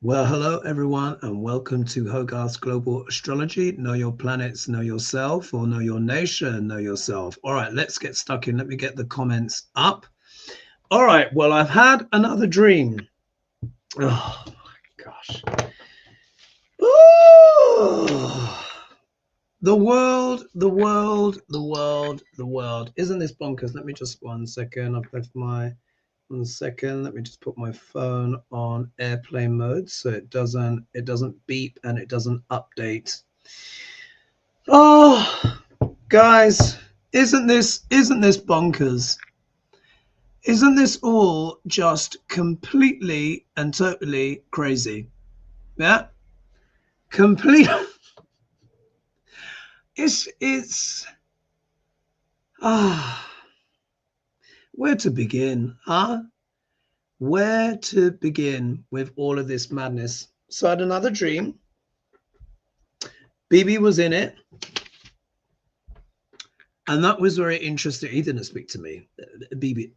Well, hello everyone, and welcome to Hogarth's Global Astrology. Know your planets, know yourself, or know your nation, know yourself. All right, let's get stuck in. Let me get the comments up. All right, well, I've had another dream. Oh my gosh. Oh, the world, the world, the world, the world. Isn't this bonkers? Let me just 1 second. I've left my 1 second. Let me just put my phone on airplane mode so it doesn't beep and it doesn't update. Oh, guys, isn't this bonkers? Isn't this all just completely and totally crazy? Yeah, complete. It's where to begin, huh? Where to begin with all of this madness? So I had another dream. BB was in it. And that was very interesting. He didn't speak to me. BB,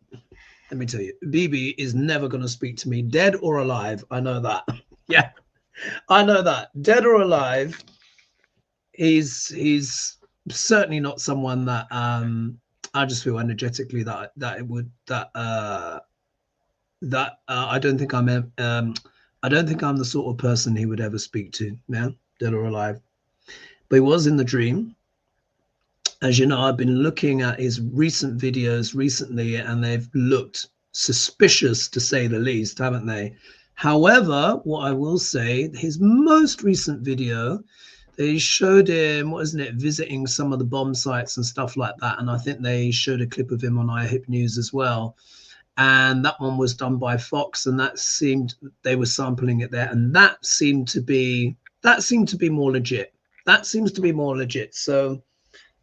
let me tell you, BB is never going to speak to me, dead or alive. I know that. Yeah, I know that. Dead or alive, he's certainly not someone that I just feel energetically that it would I don't think I'm I don't think I'm the sort of person he would ever speak to. Yeah, dead or alive. But he was in the dream. As you know, I've been looking at his recent videos recently, and they've looked suspicious to say the least, haven't they? However, what I will say, his most recent video, they showed him, what isn't it, visiting some of the bomb sites and stuff like that. And I think they showed a clip of him on iHip News as well. And that one was done by Fox, and that seemed they were sampling it there, and that seemed to be more legit. That seems to be more legit. So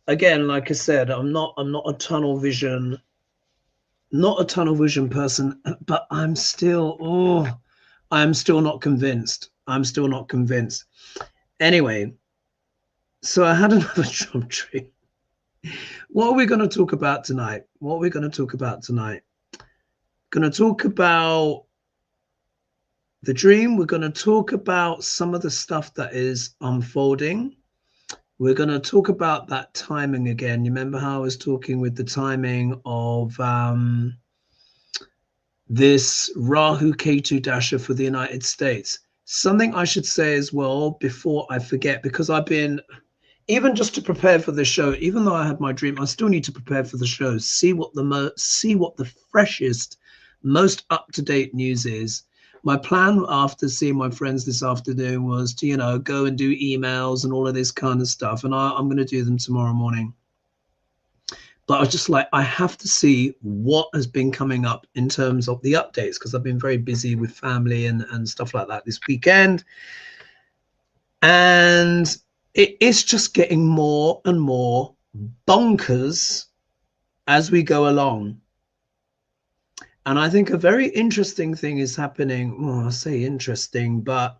again, like I said, I'm not a tunnel vision person, but I'm still not convinced. I'm still not convinced. Anyway, so I had another Trump dream. What are we going to talk about tonight? Going to talk about the dream. We're going to talk about some of the stuff that is unfolding. We're going to talk about that timing again. You remember how I was talking with the timing of this Rahu Ketu Dasha for the United States. Something I should say as well before I forget, because I've been, even just to prepare for the show, even though I had my dream, I still need to prepare for the show, see what the freshest, most up-to-date news is. My plan after seeing my friends this afternoon was to, go and do emails and all of this kind of stuff. And I'm going to do them tomorrow morning. But I was just like, I have to see what has been coming up in terms of the updates, because I've been very busy with family and stuff like that this weekend. And it's just getting more and more bonkers as we go along. And I think a very interesting thing is happening. Well, I say interesting, but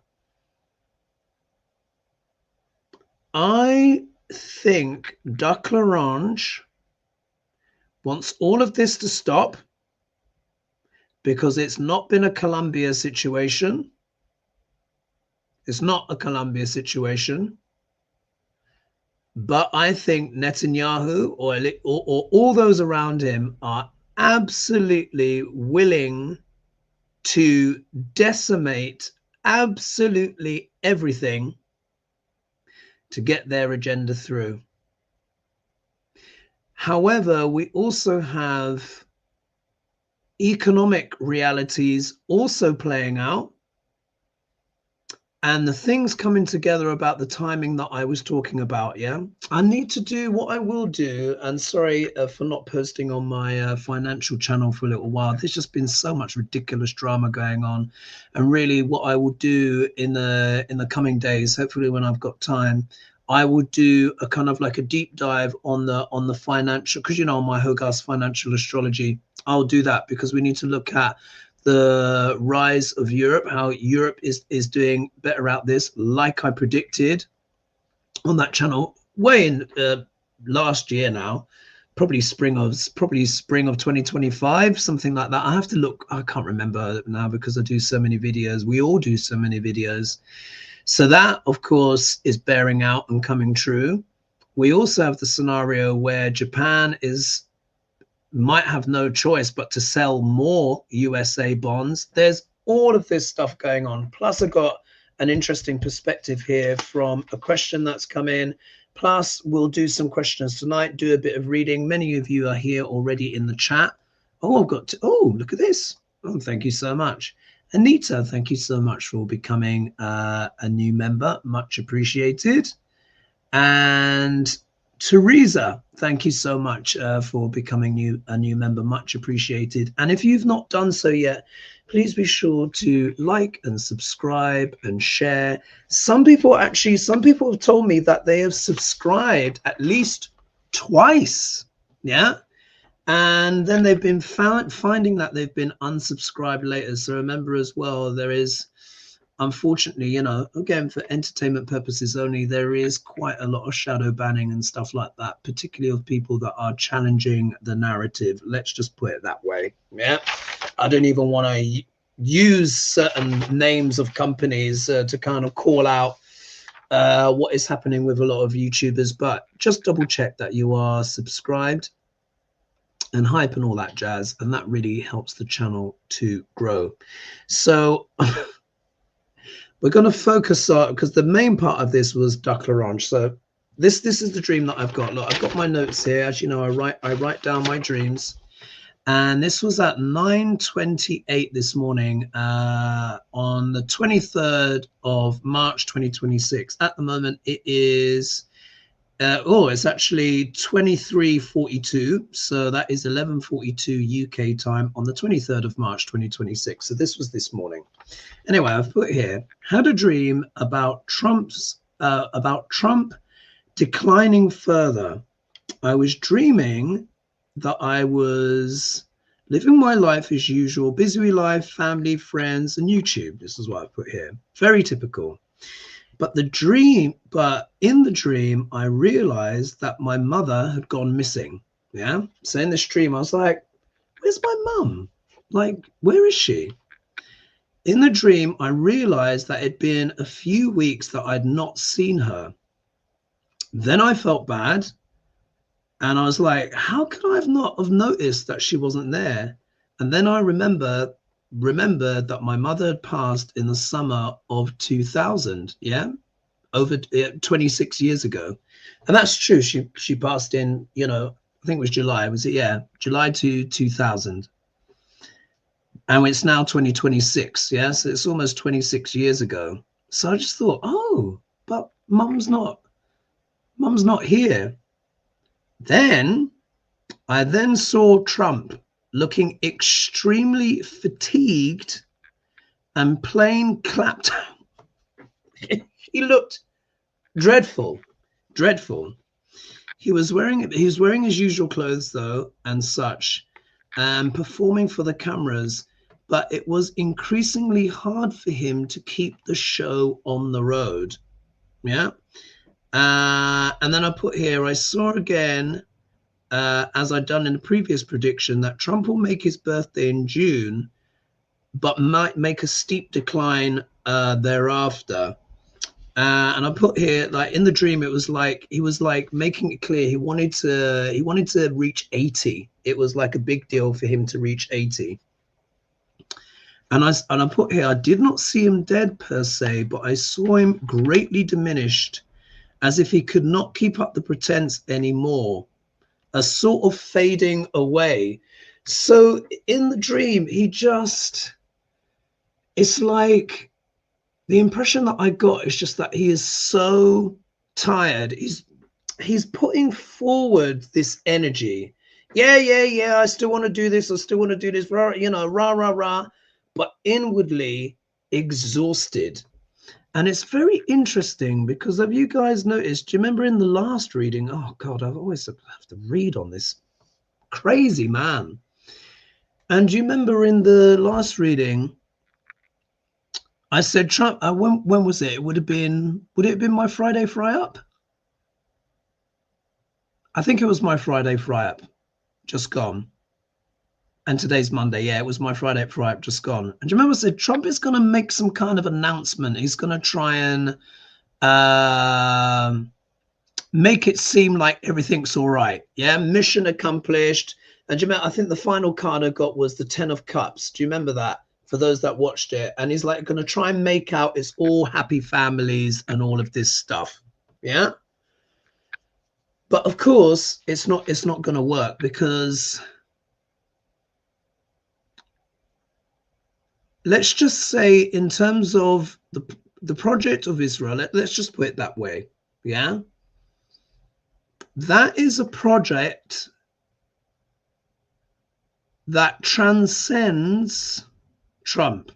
I think Duck L'Orange wants all of this to stop, because it's not been a Colombia situation. It's not a Colombia situation. But I think Netanyahu or all those around him are absolutely willing to decimate absolutely everything to get their agenda through. However, we also have economic realities also playing out, and the things coming together about the timing that I was talking about. Yeah, I need to do what I will do. And sorry for not posting on my financial channel for a little while. There's just been so much ridiculous drama going on. And really what I will do in the coming days, hopefully when I've got time, I will do a kind of like a deep dive on the financial, because on my Hogarth's financial astrology, I'll do that, because we need to look at the rise of Europe, how Europe is doing better out this, like I predicted on that channel way in last year now, probably spring of 2025, something like that. I have to look. I can't remember now because I do so many videos. We all do so many videos. So that, of course, is bearing out and coming true. We also have the scenario where Japan might have no choice but to sell more USA bonds. There's all of this stuff going on. Plus, I got an interesting perspective here from a question that's come in. Plus, we'll do some questions tonight, do a bit of reading. Many of you are here already in the chat. Oh, look at this. Oh, thank you so much. Anita, thank you so much for becoming a new member. Much appreciated. And Teresa, thank you so much for becoming a new member. Much appreciated. And if you've not done so yet, please be sure to like and subscribe and share. Some people have told me that they have subscribed at least twice. Yeah. And then they've been finding that they've been unsubscribed later. So remember as well, there is, unfortunately, again, for entertainment purposes only, there is quite a lot of shadow banning and stuff like that, particularly of people that are challenging the narrative. Let's just put it that way. Yeah. I don't even want to use certain names of companies to kind of call out what is happening with a lot of YouTubers, but just double check that you are subscribed and hype and all that jazz, and that really helps the channel to grow. So we're going to focus on, because the main part of this was Duck L'Orange. So this is the dream that I've got. Look, I've got my notes here. As you know, I write down my dreams. And this was at 9:28 this morning on the 23rd of March 2026. At the moment, it is it's actually 23:42, so that is 11:42 UK time on the 23rd of March 2026. So this was this morning. Anyway, I've put here, had a dream about Trump declining further. I was dreaming that I was living my life as usual, busy life, family, friends, and YouTube. This is what I put here. Very typical. But in the dream, I realized that my mother had gone missing. Yeah. So in this dream, I was like, where's my mum? Like, where is she? In the dream, I realized that it'd been a few weeks that I'd not seen her. Then I felt bad. And I was like, how could I not have noticed that she wasn't there? And then I remembered that my mother had passed in the summer of 2000, over 26 years ago. And that's true. She passed in, I think it was July, was it? Yeah, July 2000. And it's now 2026, so it's almost 26 years ago. So I just thought, oh, but mum's not here. Then I saw Trump looking extremely fatigued and plain clapped. He looked dreadful. He was wearing his usual clothes though, and such, and performing for the cameras, but it was increasingly hard for him to keep the show on the road. Yeah. And then I put here, I saw again, as I'd done in the previous prediction, that Trump will make his birthday in June, but might make a steep decline thereafter. And I put here, like in the dream, it was like he was like making it clear he wanted to reach 80. It was like a big deal for him to reach 80. And I put here, I did not see him dead per se, but I saw him greatly diminished, as if he could not keep up the pretense anymore, a sort of fading away. So in the dream, it's like the impression that I got is just that he is so tired. He's putting forward this energy. Yeah, I still want to do this. I still want to do this, rah. But inwardly exhausted. And it's very interesting because have you guys noticed, do you remember in the last reading? Oh God, I always have to read on this crazy man. And do you remember in the last reading, I said Trump, when was it? Would it have been my Friday fry up? I think it was my Friday fry-up, just gone. And today's Monday. Yeah, it was my Friday fry-up, just gone. And do you remember I said Trump is going to make some kind of announcement? He's going to try and make it seem like everything's all right. Yeah, mission accomplished. And do you remember, I think the final card I got was the 10 of Cups. Do you remember that? For those that watched it. And he's like going to try and make out it's all happy families and all of this stuff. Yeah. But of course, it's not going to work, because let's just say, in terms of the project of Israel, let's just put it that way. Yeah. That is a project that transcends Trump.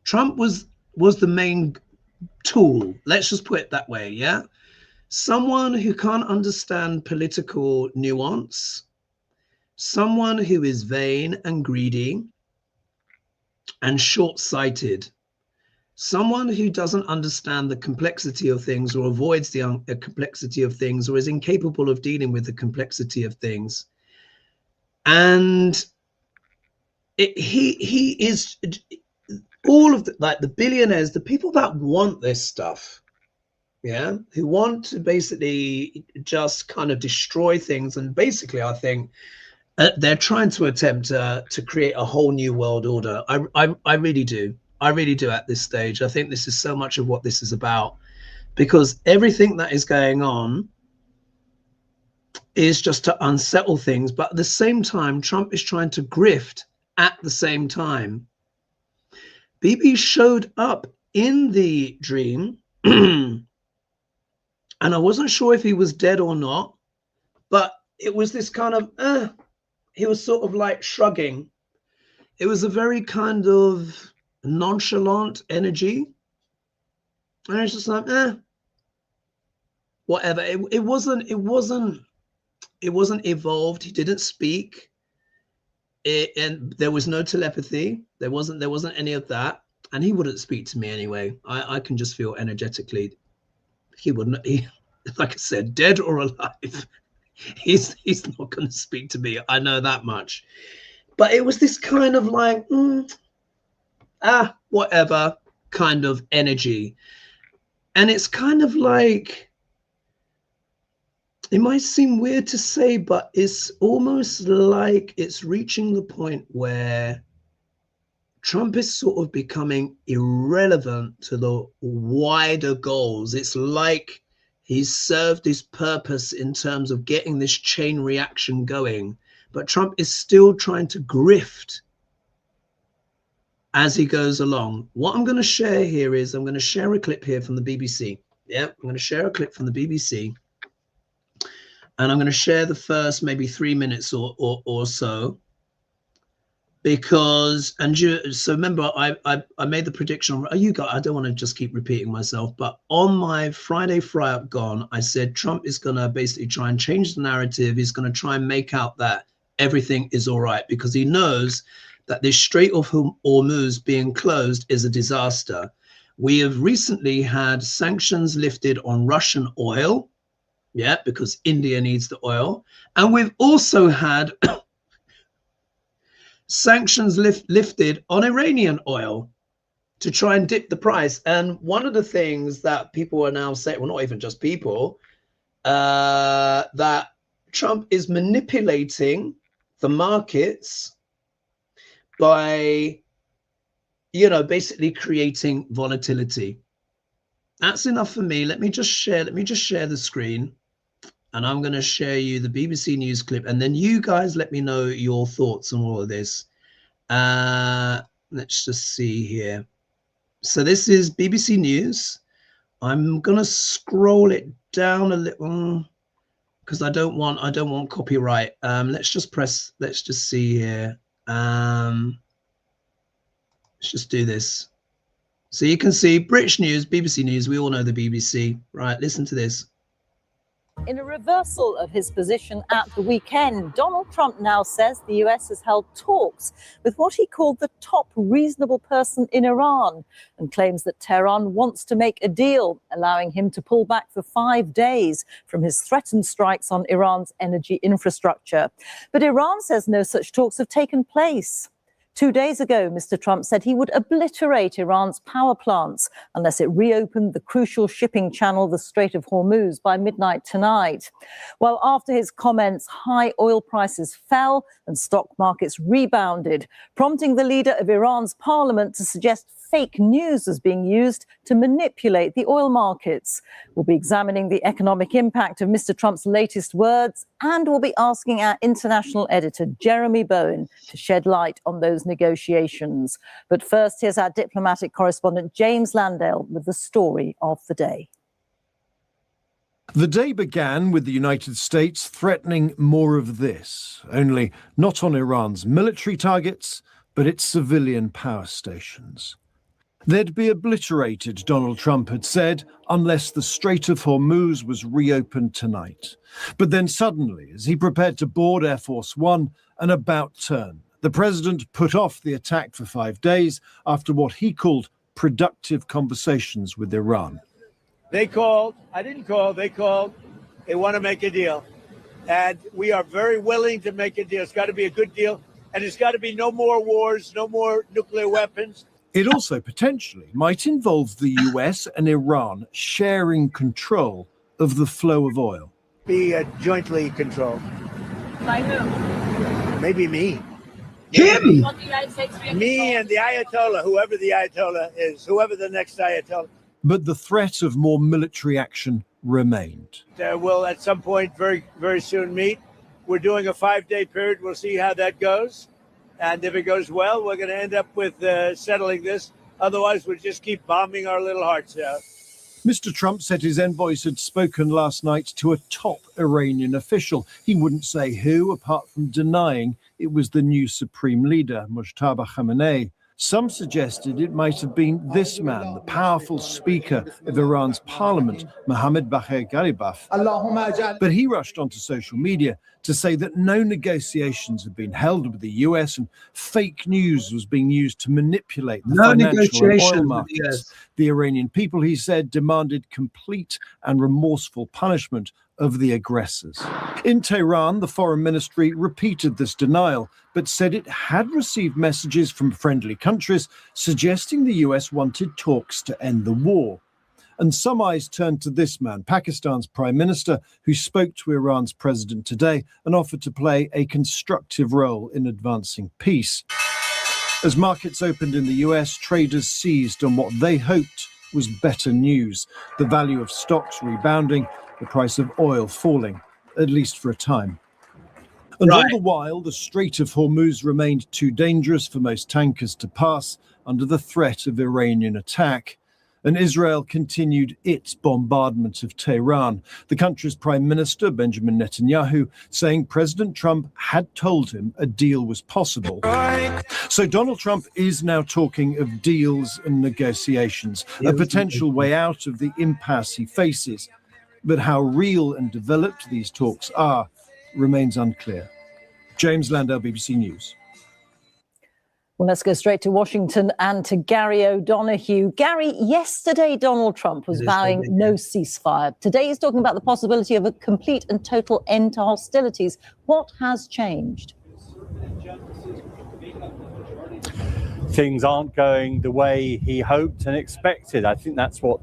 Trump was the main tool. Let's just put it that way. Yeah. Someone who can't understand political nuance, someone who is vain and greedy and short-sighted, someone who doesn't understand the complexity of things, or avoids the complexity of things, or is incapable of dealing with the complexity of things. And he is all of the billionaires, the people that want this stuff, yeah, who want to basically just kind of destroy things. And basically, I think they're trying to attempt to create a whole new world order. I really do. I really do at this stage. I think this is so much of what this is about, because everything that is going on is just to unsettle things. But at the same time, Trump is trying to grift at the same time. Bibi showed up in the dream and I wasn't sure if he was dead or not, but it was this kind of, he was sort of like shrugging. It was a very kind of nonchalant energy. And it's just like, whatever. It wasn't evolved. He didn't speak. And there was no telepathy. There wasn't any of that. And he wouldn't speak to me anyway. I can just feel energetically. He wouldn't. Like I said, dead or alive, he's not going to speak to me. I know that much. But it was this kind of like, whatever kind of energy. And it's kind of like, it might seem weird to say, but it's almost like it's reaching the point where Trump is sort of becoming irrelevant to the wider goals. It's like he's served his purpose in terms of getting this chain reaction going, but Trump is still trying to grift as he goes along. What I'm going to share here is, I'm going to share a clip here from the BBC. Yeah, I'm going to share a clip from the BBC. And I'm going to share the first maybe 3 minutes or so. Because, so remember, I made the prediction. You got, I don't want to just keep repeating myself, but on my Friday fry-up gone, I said Trump is going to basically try and change the narrative. He's going to try and make out that everything is all right, because he knows that this Strait of Hormuz being closed is a disaster. We have recently had sanctions lifted on Russian oil, yeah, because India needs the oil. And we've also had sanctions lifted on Iranian oil to try and dip the price. And one of the things that people are now saying, well, not even just people, that Trump is manipulating the markets by, basically creating volatility. That's enough for me. Let me just share the screen. And I'm going to share you the BBC News clip, and then you guys let me know your thoughts on all of this. Let's just see here. So this is BBC News. I'm going to scroll it down a little because I don't want copyright. Let's just see here. Let's just do this. So you can see British News, BBC News. We all know the BBC, right? Listen to this. In a reversal of his position at the weekend, Donald Trump now says the US has held talks with what he called the top reasonable person in Iran, and claims that Tehran wants to make a deal, allowing him to pull back for 5 days from his threatened strikes on Iran's energy infrastructure. But Iran says no such talks have taken place. 2 days ago, Mr. Trump said he would obliterate Iran's power plants unless it reopened the crucial shipping channel, the Strait of Hormuz, by midnight tonight. Well, after his comments, high oil prices fell and stock markets rebounded, prompting the leader of Iran's parliament to suggest fake news is being used to manipulate the oil markets. We'll be examining the economic impact of Mr. Trump's latest words, and we'll be asking our international editor, Jeremy Bowen, to shed light on those negotiations. But first, here's our diplomatic correspondent, James Landale, with the story of the day. The day began with the United States threatening more of this, only not on Iran's military targets, but its civilian power stations. They'd be obliterated, Donald Trump had said, unless the Strait of Hormuz was reopened tonight. But then suddenly, as he prepared to board Air Force One, an about turn. The president put off the attack for 5 days after what he called productive conversations with Iran. They called. I didn't call. They called. They want to make a deal. And we are very willing to make a deal. It's got to be a good deal. And it's got to be no more wars, no more nuclear weapons. It also potentially might involve the US and Iran sharing control of the flow of oil. Be jointly controlled. By who? Maybe me. Him! Me and the Ayatollah, whoever the Ayatollah is, whoever the next Ayatollah. But the threat of more military action remained. We'll at some point very, very soon meet. We're doing a 5-day period. We'll see how that goes. And if it goes well, we're going to end up with settling this. Otherwise, we'll just keep bombing our little hearts out. Mr. Trump said his envoys had spoken last night to a top Iranian official. He wouldn't say who, apart from denying it was the new supreme leader, Mujtaba Khamenei. Some suggested it might have been this man, the powerful speaker of Iran's parliament, Mohammad Bagher Ghalibaf. But he rushed onto social media to say that no negotiations had been held with the US and fake news was being used to manipulate the financial and oil markets. The Iranian people, he said, demanded complete and remorseful punishment of the aggressors. In Tehran, the foreign ministry repeated this denial, but said it had received messages from friendly countries suggesting the US wanted talks to end the war. And some eyes turned to this man, Pakistan's prime minister, who spoke to Iran's president today and offered to play a constructive role in advancing peace. As markets opened in the US, traders seized on what they hoped was better news. The value of stocks rebounding, the price of oil falling, at least for a time. And all the while, the Strait of Hormuz remained too dangerous for most tankers to pass under the threat of Iranian attack. And Israel continued its bombardment of Tehran. The country's prime minister, Benjamin Netanyahu, saying President Trump had told him a deal was possible. So Donald Trump is now talking of deals and negotiations, a potential way out of the impasse he faces. But how real and developed these talks are remains unclear. James Landale, BBC News. Well, let's go straight to Washington and to Gary O'Donoghue. Gary, yesterday Donald Trump was vowing no ceasefire. Today he's talking about the possibility of a complete and total end to hostilities. What has changed? Things aren't going the way he hoped and expected. I think that's what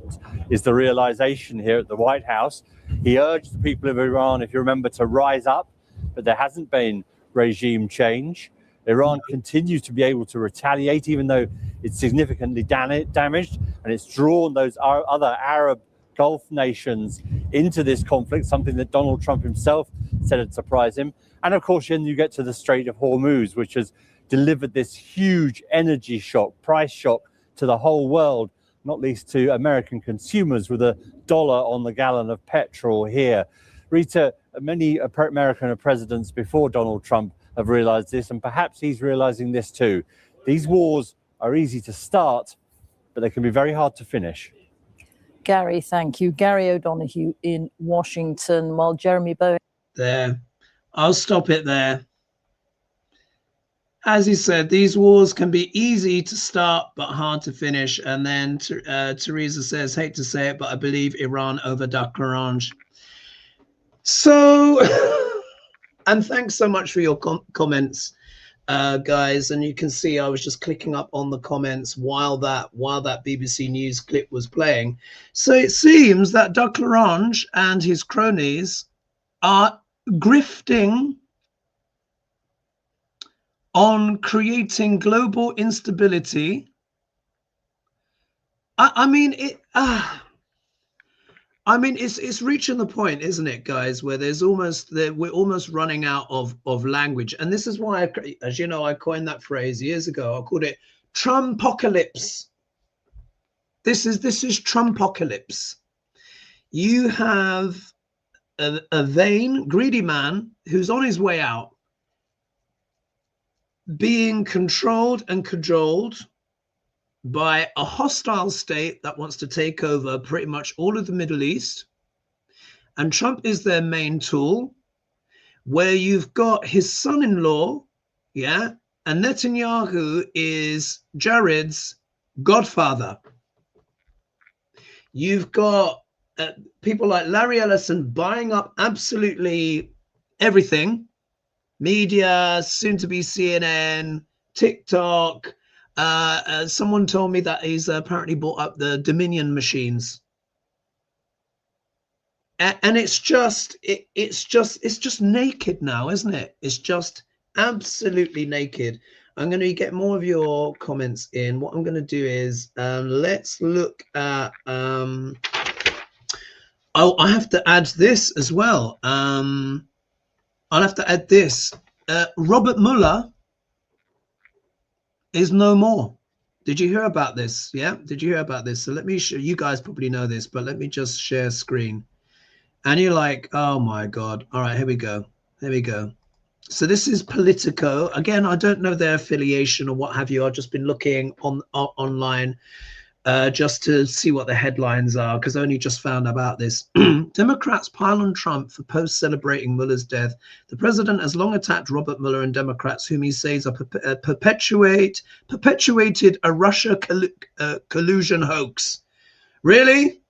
is the realization here at the White House. He urged the people of Iran, if you remember, to rise up, but there hasn't been regime change. Iran continues to be able to retaliate, even though it's significantly damaged, and it's drawn those other Arab Gulf nations into this conflict, something that Donald Trump himself said had surprised him. And of course, then you get to the Strait of Hormuz, which has delivered this huge energy shock, price shock to the whole world, not least to American consumers with $1 on the gallon of petrol here. Rita, many American presidents before Donald Trump have realized this, and perhaps he's realizing this too. These wars are easy to start, but they can be very hard to finish. Gary, thank you. Gary O'Donoghue in Washington, while Jeremy Bowen. There. I'll stop it there. As he said, these wars can be easy to start but hard to finish. And then Teresa says, hate to say it, but I believe Iran over Degrasse. So, and thanks so much for your comments, guys. And you can see I was just clicking up on the comments while that BBC News clip was playing. So it seems that Degrasse and his cronies are grifting on creating global instability. I mean, it's reaching the point, isn't it, guys, where we're almost running out of language. And this is why, as you know, I coined that phrase years ago. I called it Trumpocalypse. This is Trumpocalypse. You have a vain, greedy man who's on his way out, being controlled and cajoled by a hostile state that wants to take over pretty much all of the Middle East. And Trump is their main tool, where you've got his son-in-law, yeah, and Netanyahu is Jared's godfather. You've got people like Larry Ellison buying up absolutely everything. Media, soon to be CNN, TikTok. Someone told me that he's apparently bought up the Dominion machines, and it's just naked now, isn't it? It's just absolutely naked. I'm going to get more of your comments in. What I'm going to do is let's look at. Oh, I have to add this as well. I'll have to add this. Robert Mueller is no more. Did you hear about this? Yeah, did you hear about this? So let me show you guys. Probably know this, but let me just share screen. And you're like, oh my God. All right, here we go. There we go. So this is Politico. Again, I don't know their affiliation or what have you. I've just been looking online just to see what the headlines are, because I only just found about this. Democrats pile on Trump for post celebrating Mueller's death. The president has long attacked Robert Mueller and Democrats, whom he says are perpetuated a Russia collusion hoax. Really?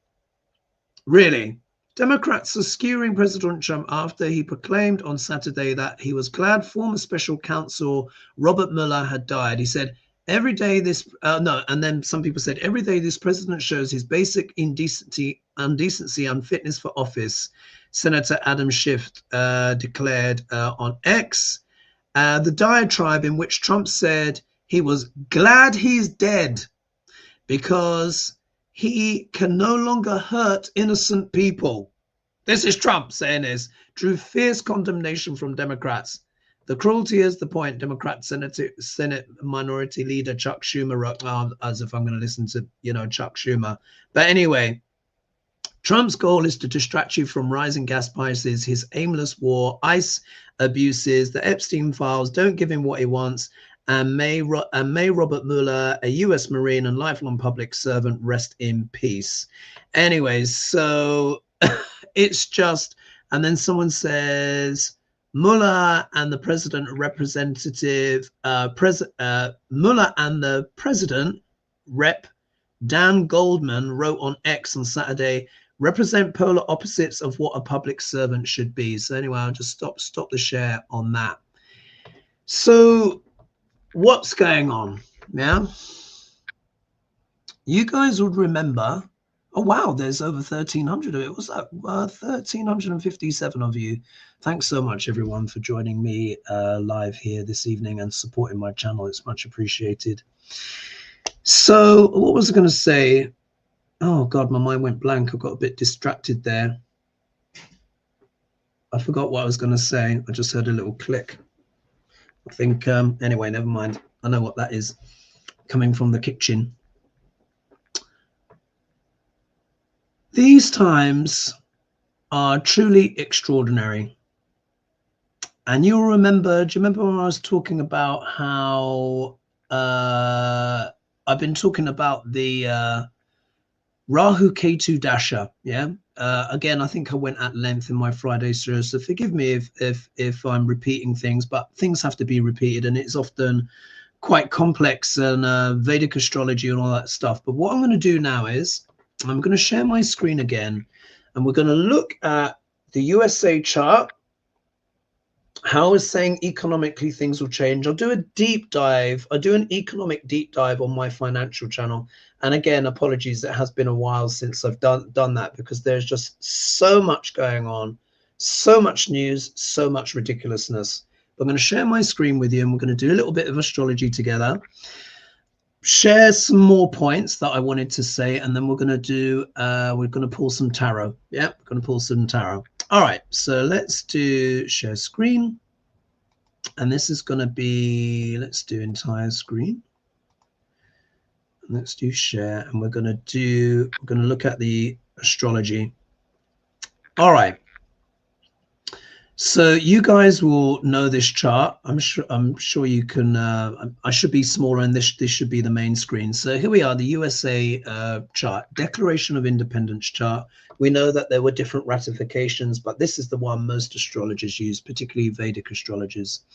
Really? Democrats are skewering President Trump after he proclaimed on Saturday that he was glad former special counsel Robert Mueller had died. He said, every day this, and then some people said, every day this president shows his basic undecency, unfitness for office. Senator Adam Schiff declared on X. The diatribe in which Trump said he was glad he's dead because he can no longer hurt innocent people. This is Trump saying this, drew fierce condemnation from Democrats. The cruelty is the point, Democrat Senate Minority Leader Chuck Schumer wrote, as if I'm going to listen to, Chuck Schumer. But anyway, Trump's goal is to distract you from rising gas prices, his aimless war, ICE abuses, the Epstein files, don't give him what he wants, and may Robert Mueller, a U.S. Marine and lifelong public servant, rest in peace. Anyways, so it's just, and then someone says, Mueller and the president representative, Mueller and the president rep Dan Goldman wrote on X on Saturday, represent polar opposites of what a public servant should be. So anyway, I'll just stop the share on that. So what's going on now? You guys would remember, oh wow, there's over 1,300 of it. What's that? 1,357 of you. Thanks so much, everyone, for joining me live here this evening and supporting my channel. It's much appreciated. So what was I going to say? Oh God, my mind went blank. I got a bit distracted there. I forgot what I was going to say. I just heard a little click. I think, anyway, never mind. I know what that is, coming from the kitchen. These times are truly extraordinary. And you'll remember, do you remember when I was talking about how I've been talking about the Rahu Ketu Dasha. Yeah. Again, I think I went at length in my Friday show, so forgive me if I'm repeating things, but things have to be repeated, and it's often quite complex and Vedic astrology and all that stuff. But what I'm going to do now is I'm going to share my screen again, and we're going to look at the USA chart. How I was saying economically things will change. I'll do a deep dive. I do an economic deep dive on my financial channel. And again, apologies, it has been a while since I've done that, because there's just so much going on, so much news, so much ridiculousness. But I'm going to share my screen with you, and we're going to do a little bit of astrology together, share some more points that I wanted to say, and then we're going to do, we're going to pull some tarot. Yeah, we're going to pull some tarot. All right, so let's do share screen. And this is going to be, let's do entire screen. Let's do share, and we're going to look at the astrology. All right. So you guys will know this chart. I'm sure you can. I should be smaller, and this should be the main screen. So here we are, the USA chart, Declaration of Independence chart. We know that there were different ratifications, but this is the one most astrologers use, particularly Vedic astrologers.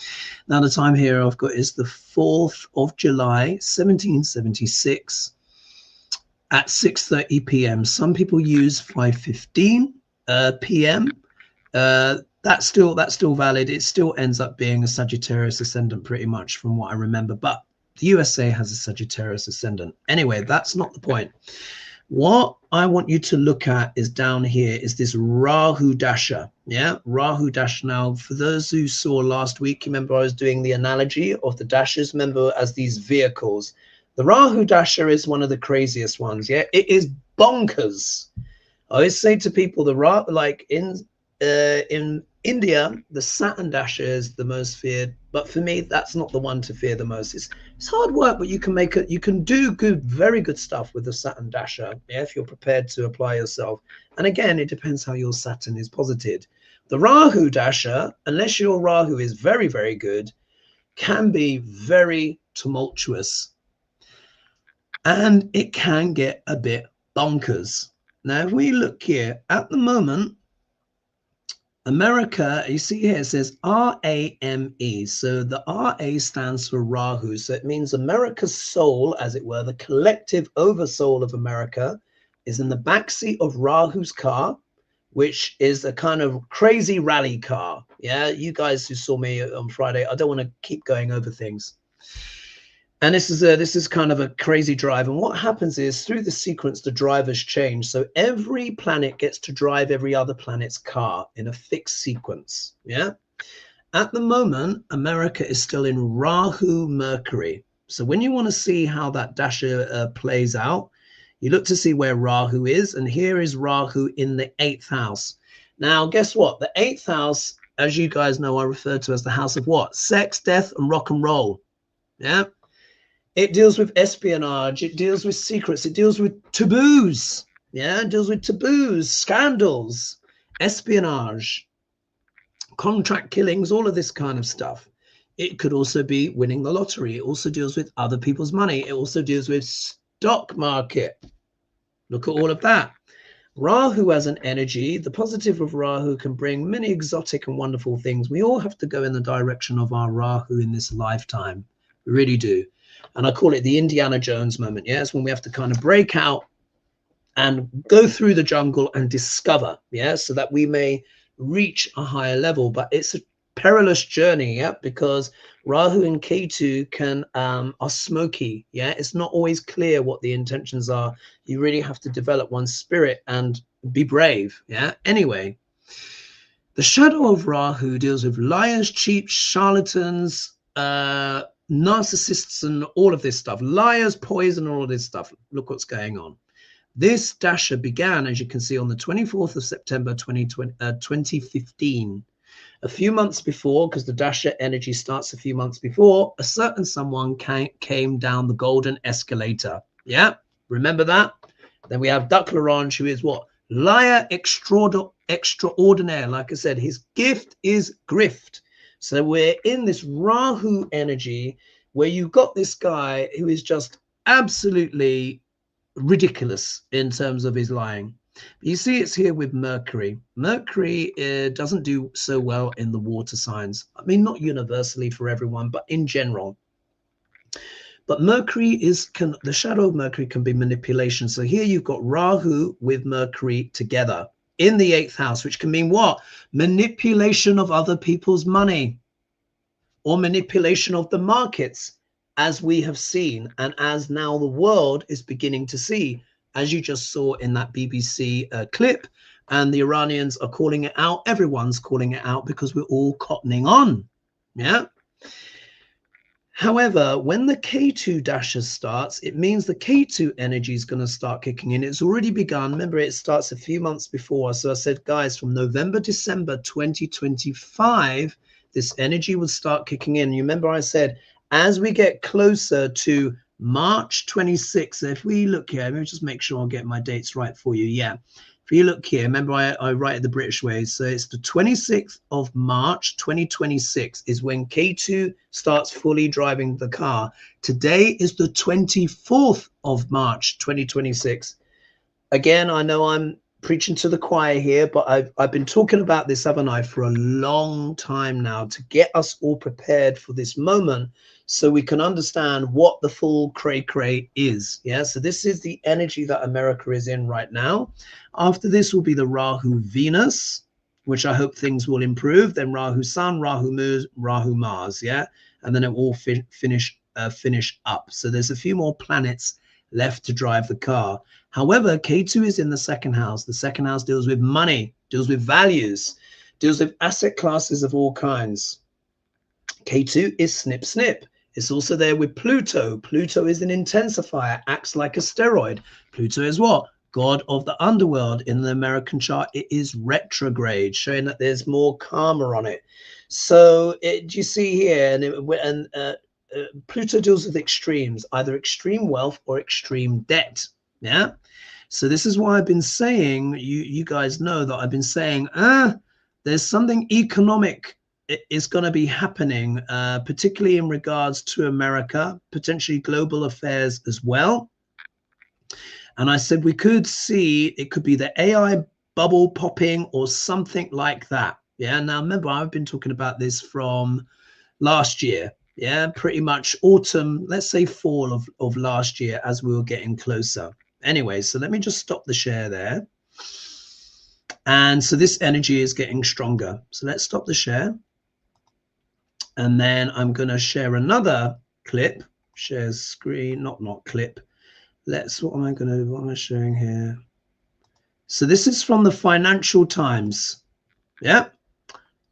Now the time here I've got is the 4th of July, 1776, at 6:30 p.m. Some people use 5:15 p.m. That's still valid. It still ends up being a Sagittarius ascendant pretty much from what I remember, but the USA has a Sagittarius ascendant. Anyway, that's not the point. What I want you to look at is down here is this Rahu Dasha. Yeah, Rahu Dasha. Now, for those who saw last week, you remember I was doing the analogy of the Dashas, remember, as these vehicles. The Rahu Dasha is one of the craziest ones. Yeah, it is bonkers. I always say to people, like in India, the Saturn Dasha is the most feared, but for me, that's not the one to fear the most. It's hard work, but you can do very good stuff with the Saturn Dasha, yeah, if you're prepared to apply yourself. And again, it depends how your Saturn is posited. The Rahu Dasha, unless your Rahu is very, very good, can be very tumultuous, and it can get a bit bonkers. Now, if we look here at the moment, America, you see here, it says R-A-M-E. So the R-A stands for Rahu. So it means America's soul, as it were, the collective oversoul of America, is in the backseat of Rahu's car, which is a kind of crazy rally car. Yeah, you guys who saw me on Friday, I don't want to keep going over things. And this is kind of a crazy drive. And what happens is, through the sequence, the drivers change. So every planet gets to drive every other planet's car in a fixed sequence. Yeah. At the moment, America is still in Rahu Mercury. So when you want to see how that Dasha plays out, you look to see where Rahu is. And here is Rahu in the 8th house. Now, guess what? The 8th house, as you guys know, I refer to as the house of what? Sex, death, and rock and roll. Yeah. It deals with espionage. It deals with secrets. It deals with taboos. Yeah, it deals with taboos, scandals, espionage, contract killings, all of this kind of stuff. It could also be winning the lottery. It also deals with other people's money. It also deals with stock market. Look at all of that. Rahu as an energy, the positive of Rahu can bring many exotic and wonderful things. We all have to go in the direction of our Rahu in this lifetime. We really do. And I call it the Indiana Jones moment. Yeah, it's when we have to kind of break out and go through the jungle and discover, yeah, so that we may reach a higher level. But it's a perilous journey, yeah, because Rahu and Ketu are smoky. Yeah, it's not always clear what the intentions are. You really have to develop one's spirit and be brave. Yeah. Anyway, the shadow of Rahu deals with liars, cheats, charlatans, narcissists, and all of this stuff. Liars, poison, all of this stuff. Look what's going on. This Dasha began, as you can see, on the 24th of September 2015. A few months before, because the Dasha energy starts a few months before, a certain someone came down the golden escalator. Yeah, remember that? Then we have Duck Larange, who is what? Liar extraordinaire. Like I said, his gift is grift. So we're in this Rahu energy where you've got this guy who is just absolutely ridiculous in terms of his lying. You see, it's here with Mercury. Mercury doesn't do so well in the water signs. I mean, not universally for everyone, but in general. But Mercury the shadow of Mercury can be manipulation. So here you've got Rahu with Mercury together in the 8th house, which can mean what? Manipulation of other people's money or manipulation of the markets, as we have seen and as now the world is beginning to see, as you just saw in that BBC clip. And the Iranians are calling it out. Everyone's calling it out because we're all cottoning on. Yeah. However, when the K2 dasher starts, it means the K2 energy is going to start kicking in. It's already begun. Remember, it starts a few months before. So I said, guys, from November, December 2025, this energy will start kicking in. You remember I said, as we get closer to March 26th, if we look here, let me just make sure I'll get my dates right for you. Yeah. If you look here, remember I write it the British way. So it's the 26th of March, 2026 is when K2 starts fully driving the car. Today is the 24th of March, 2026. Again, I know I'm preaching to the choir here, but I've been talking about this, haven't I, for a long time now, to get us all prepared for this moment so we can understand what the full cray-cray is. Yeah, so this is the energy that America is in right now. After this will be the Rahu Venus, which I hope things will improve. Then Rahu Sun, Rahu Moon, Rahu Mars, yeah? And then it will finish up. So there's a few more planets left to drive the car. However, K2 is in the 2nd house. The 2nd house deals with money, deals with values, deals with asset classes of all kinds. K2 is snip, snip. It's also there with Pluto. Pluto is an intensifier, acts like a steroid. Pluto is what? God of the underworld. In the American chart, it is retrograde, showing that there's more karma on it. So do you see here? Pluto deals with extremes, either extreme wealth or extreme debt. Yeah. So this is why I've been saying, you guys know that I've been saying, there's something economic is going to be happening, particularly in regards to America, potentially global affairs as well. And I said we could see it could be the AI bubble popping or something like that. Yeah. Now, remember, I've been talking about this from last year. Yeah, pretty much autumn, let's say fall of last year, as we were getting closer. Anyway, so let me just stop the share there. And so this energy is getting stronger. So let's stop the share. And then I'm going to share another clip. Share screen, not clip. What am I sharing here? So this is from the Financial Times. Yeah.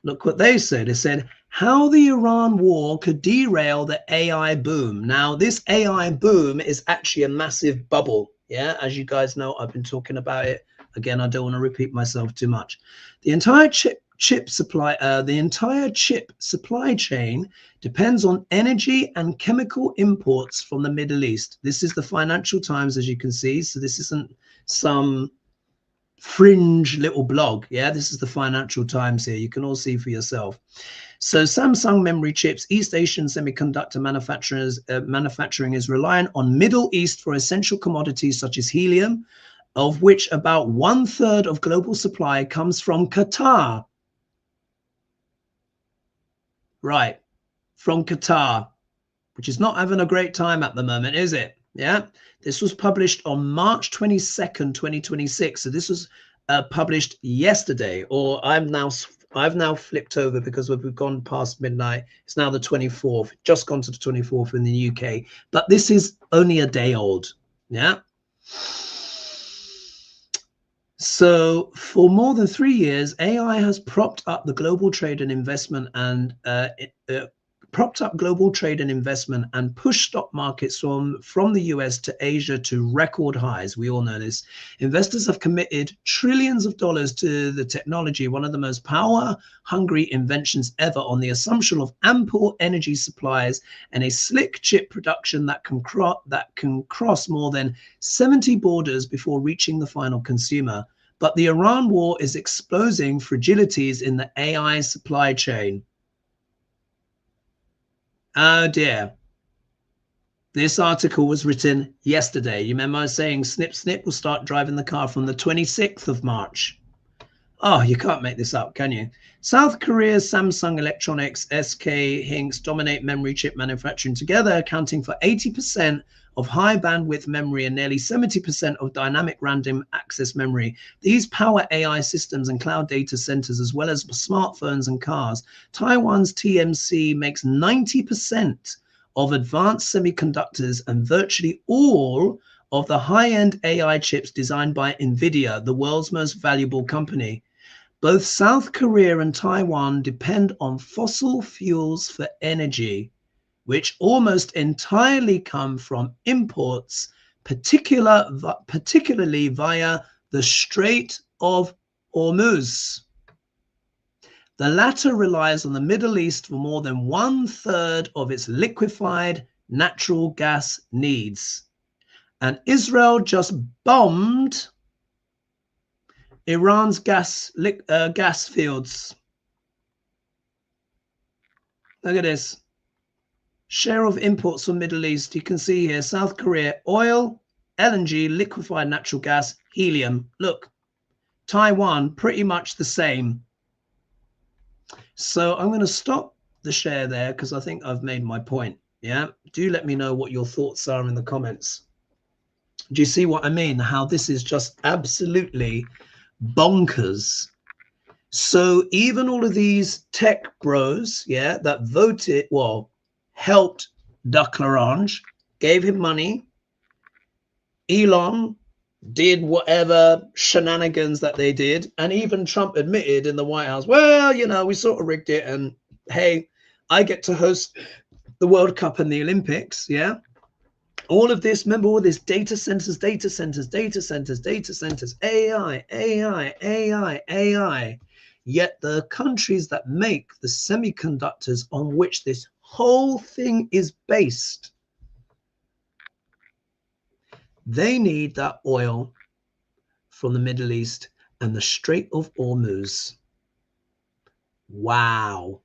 Look what they said. They said, how the Iran war could derail the AI boom. Now, this AI boom is actually a massive bubble. Yeah, as you guys know, I've been talking about it. Again, I don't want to repeat myself too much. The entire chip supply chain depends on energy and chemical imports from the Middle East. This is the Financial Times, as you can see. So this isn't some fringe little blog. Yeah, this is the Financial Times here. You can all see for yourself. So Samsung memory chips, East Asian semiconductor manufacturing is reliant on Middle East for essential commodities such as helium, of which about 1/3 of global supply comes from Qatar. Right, from Qatar, which is not having a great time at the moment, is it? Yeah, this was published on March 22nd, 2026. So this was published yesterday, or I've now flipped over because we've gone past midnight. It's now the 24th, just gone to the 24th in the UK, but this is only a day old. Yeah. So for more than 3 years, AI has propped up the global trade and investment and pushed stock markets from the US to Asia to record highs. We all know this. Investors have committed trillions of dollars to the technology, one of the most power-hungry inventions ever, on the assumption of ample energy supplies and a slick chip production that can cross more than 70 borders before reaching the final consumer. But the Iran war is exposing fragilities in the AI supply chain. Oh dear. This article was written yesterday. You remember I was saying snip, snip will start driving the car from the 26th of March. Oh, you can't make this up, can you? South Korea's Samsung Electronics, SK Hynix dominate memory chip manufacturing together, accounting for 80% of high bandwidth memory and nearly 70% of dynamic random access memory. These power AI systems and cloud data centers, as well as smartphones and cars. Taiwan's TMC makes 90% of advanced semiconductors and virtually all of the high-end AI chips designed by NVIDIA, the world's most valuable company. Both South Korea and Taiwan depend on fossil fuels for energy, which almost entirely come from imports, particularly via the Strait of Hormuz. The latter relies on the Middle East for more than 1/3 of its liquefied natural gas needs. And Israel just bombed Iran's gas fields. Look at this. Share of imports from Middle East. You can see here, South Korea, oil, LNG, liquefied natural gas, helium. Look, Taiwan, pretty much the same. So I'm going to stop the share there because I think I've made my point. Yeah. Do let me know what your thoughts are in the comments. Do you see what I mean? How this is just absolutely bonkers. So even all of these tech bros, yeah, that voted, well, helped Duck L'Orange, gave him money. Elon did whatever shenanigans that they did. And even Trump admitted in the White House, well, you know, we sort of rigged it. And hey, I get to host the World Cup and the Olympics. Yeah. All of this, remember all this data centers, AI. Yet the countries that make the semiconductors on which this whole thing is based, they need that oil from the Middle East and the Strait of Hormuz. Wow.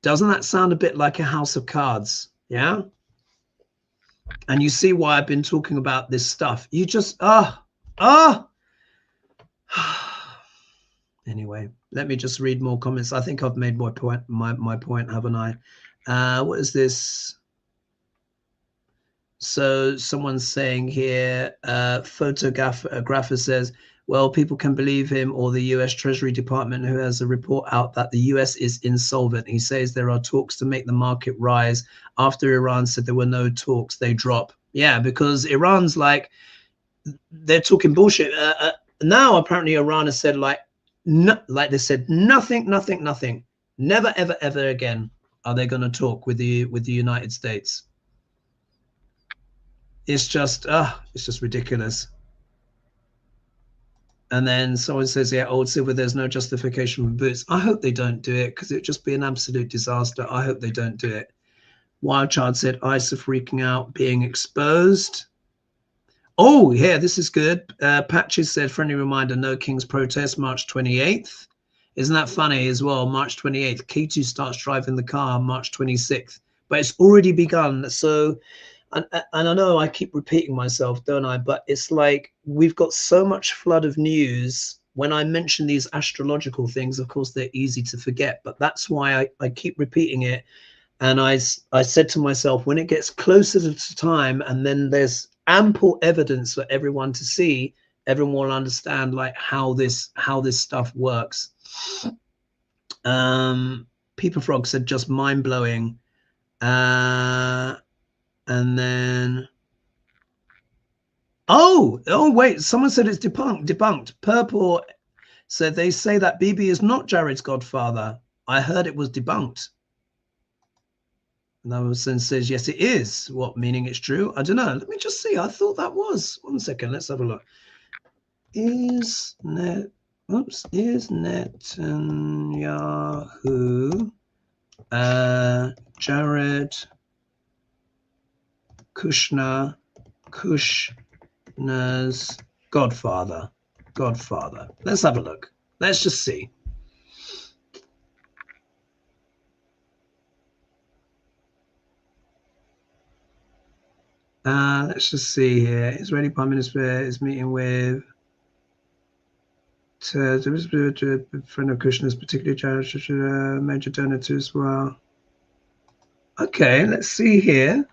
Doesn't that sound a bit like a house of cards? Yeah. And you see why I've been talking about this stuff. You just, Anyway, let me just read more comments. I think I've made my point, haven't I? What is this? So someone's saying here, photographer says, well, people can believe him or the US Treasury Department, who has a report out that the US is insolvent. He says there are talks to make the market rise. After Iran said there were no talks, they drop. Yeah, because Iran's like, they're talking bullshit. Now, apparently, Iran has said like they said, nothing. Never, ever, ever again are they going to talk with the United States. It's just ridiculous. And then someone says, yeah, old silver, there's no justification for boots. I hope they don't do it because it'd just be an absolute disaster. I hope they don't do it. Wildchild said, ICE are freaking out, being exposed. Oh, yeah, this is good. Patches said, friendly reminder, no King's protest, March 28th. Isn't that funny as well? March 28th. K2 starts driving the car March 26th. But it's already begun. So, and I know I keep repeating myself, don't I? But it's like we've got so much flood of news. When I mention these astrological things, of course, they're easy to forget. But that's why I keep repeating it. And I said to myself, when it gets closer to time and then there's ample evidence for everyone to see, everyone will understand like how this stuff works. People Frog said just mind-blowing. And then oh wait, someone said it's debunked. Purple said they say that BB is not Jared's godfather. I heard it was debunked. Another person says yes it is. What, meaning it's true? I don't know. Let me just see. I thought that was. 1 second, let's have a look. Is Netanyahu Jared Kushner's godfather? Let's have a look. Let's just see. Let's just see here. Israeli Prime Minister is meeting with a friend of Kushner's, particularly major donor too as well. Okay, let's see here.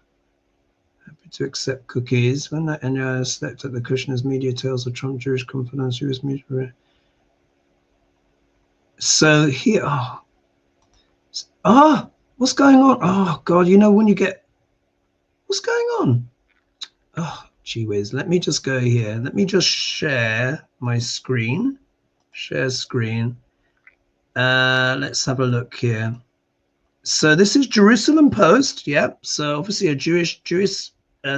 Happy to accept cookies. When Netanyahu slept at the Kushner's, media tells of Trump Jewish confidence, US media. So here, what's going on? Oh God, you know when you get, what's going on? Oh, gee whiz. Let me just go here. Let me just share my screen. Share screen. Let's have a look here. So this is Jerusalem Post. Yeah. So obviously a Jewish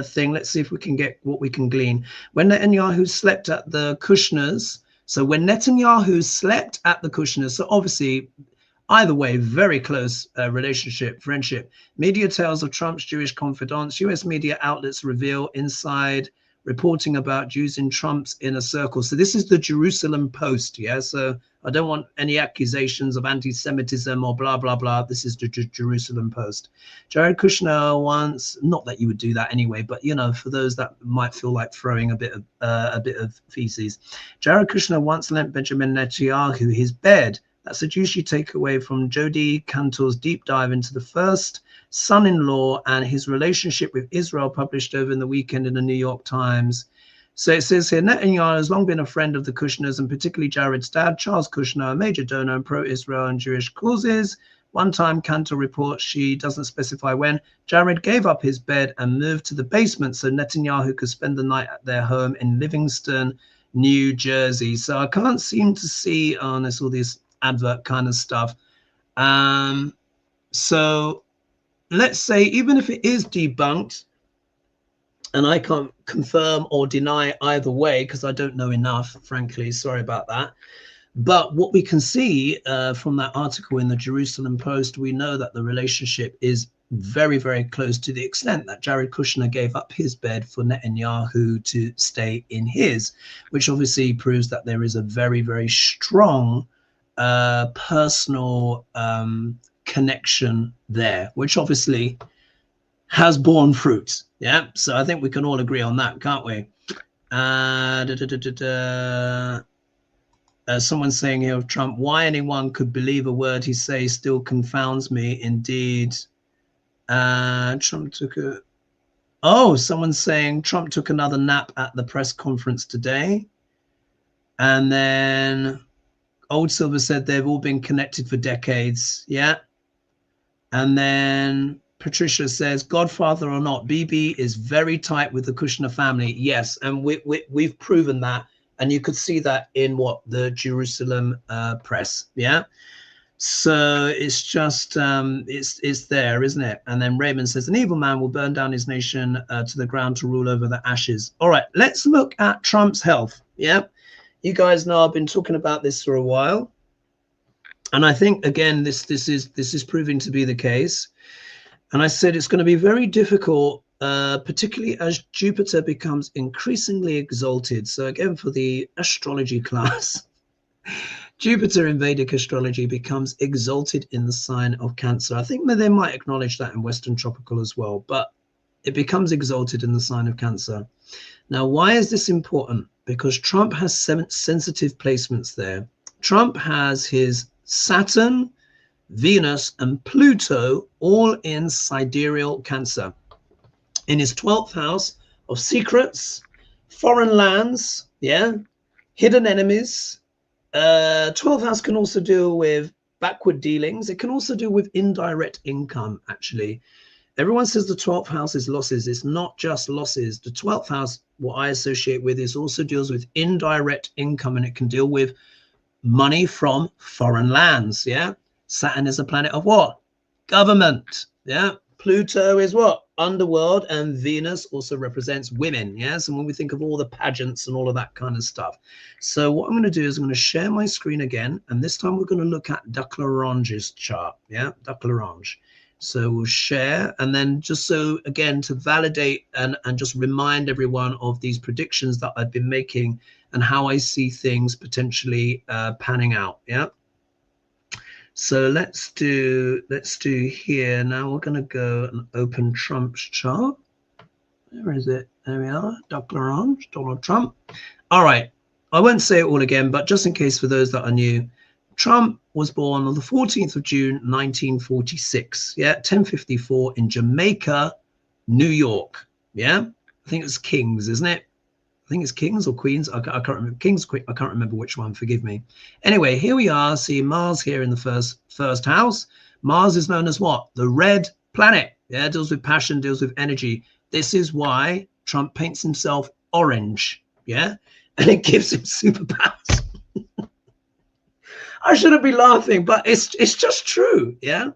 thing. Let's see if we can get what we can glean. When Netanyahu slept at the Kushners. So when Netanyahu slept at the Kushners. So obviously, either way, very close relationship, friendship. Media tales of Trump's Jewish confidants. US media outlets reveal inside reporting about Jews in Trump's inner circle. So this is the Jerusalem Post. Yeah. So I don't want any accusations of anti-Semitism or blah, blah, blah. This is the Jerusalem Post. Jared Kushner once, not that you would do that anyway, but, you know, for those that might feel like throwing a bit of feces. Jared Kushner once lent Benjamin Netanyahu his bed. That's a juicy takeaway from Jodi Kantor's deep dive into the first son-in-law and his relationship with Israel, published over the weekend in the New York Times. So it says here, Netanyahu has long been a friend of the Kushners, and particularly Jared's dad, Charles Kushner, a major donor in pro-Israel and Jewish causes. One time, Cantor reports, she doesn't specify when, Jared gave up his bed and moved to the basement so Netanyahu could spend the night at their home in Livingston, New Jersey. So I can't seem to see on this all this advert kind of stuff. So let's say, even if it is debunked, and I can't confirm or deny either way because I don't know enough, frankly, sorry about that. But what we can see from that article in the Jerusalem Post, we know that the relationship is very, very close, to the extent that Jared Kushner gave up his bed for Netanyahu to stay in his, which obviously proves that there is a very, very strong personal connection there, which obviously has borne fruit. Yeah, so I think we can all agree on that, can't we? Someone's saying here of Trump, why anyone could believe a word he says still confounds me. Indeed. Trump took someone's saying Trump took another nap at the press conference today. And then Old Silver said they've all been connected for decades. Yeah. And then Patricia says, Godfather or not, BB is very tight with the Kushner family. Yes, and we've proven that. And you could see that in the Jerusalem press. Yeah. So it's just, it's there, isn't it? And then Raymond says, an evil man will burn down his nation to the ground to rule over the ashes. All right, let's look at Trump's health. Yeah. You guys know I've been talking about this for a while. And I think, again, this is proving to be the case. And I said it's going to be very difficult, particularly as Jupiter becomes increasingly exalted. So again, for the astrology class, Jupiter in Vedic astrology becomes exalted in the sign of Cancer. I think they might acknowledge that in Western tropical as well, but it becomes exalted in the sign of Cancer. Now, why is this important? Because Trump has 7 sensitive placements there. Trump has his Saturn, Venus, and Pluto all in sidereal Cancer. In his 12th house of secrets, foreign lands, yeah, hidden enemies. 12th house can also deal with backward dealings. It can also deal with indirect income, actually. Everyone says the 12th house is losses. It's not just losses. The 12th house, what I associate with, is also deals with indirect income, and it can deal with money from foreign lands. Yeah. Saturn is a planet of what? Government. Yeah. Pluto is what? Underworld, and Venus also represents women. Yes. And when we think of all the pageants and all of that kind of stuff. So what I'm going to do is I'm going to share my screen again. And this time we're going to look at Degrasse chart. Yeah. Degrasse. So we'll share, and then just so, again, to validate and just remind everyone of these predictions that I've been making and how I see things potentially panning out. Yeah. So let's do here. Now we're going to go and open Trump's chart. Where is it? There we are. Duck L'Orange, Donald Trump. All right. I won't say it all again, but just in case for those that are new, Trump was born on the 14th of June, 1946. Yeah, 10:54 in Jamaica, New York. Yeah, I think it's Kings, isn't it? I think it's Kings or Queens. I can't remember. Kings, I can't remember which one. Forgive me. Anyway, here we are. See Mars here in the first house. Mars is known as what? The red planet. Yeah, deals with passion, deals with energy. This is why Trump paints himself orange. Yeah, and it gives him superpowers. I shouldn't be laughing, but it's just true. Yeah.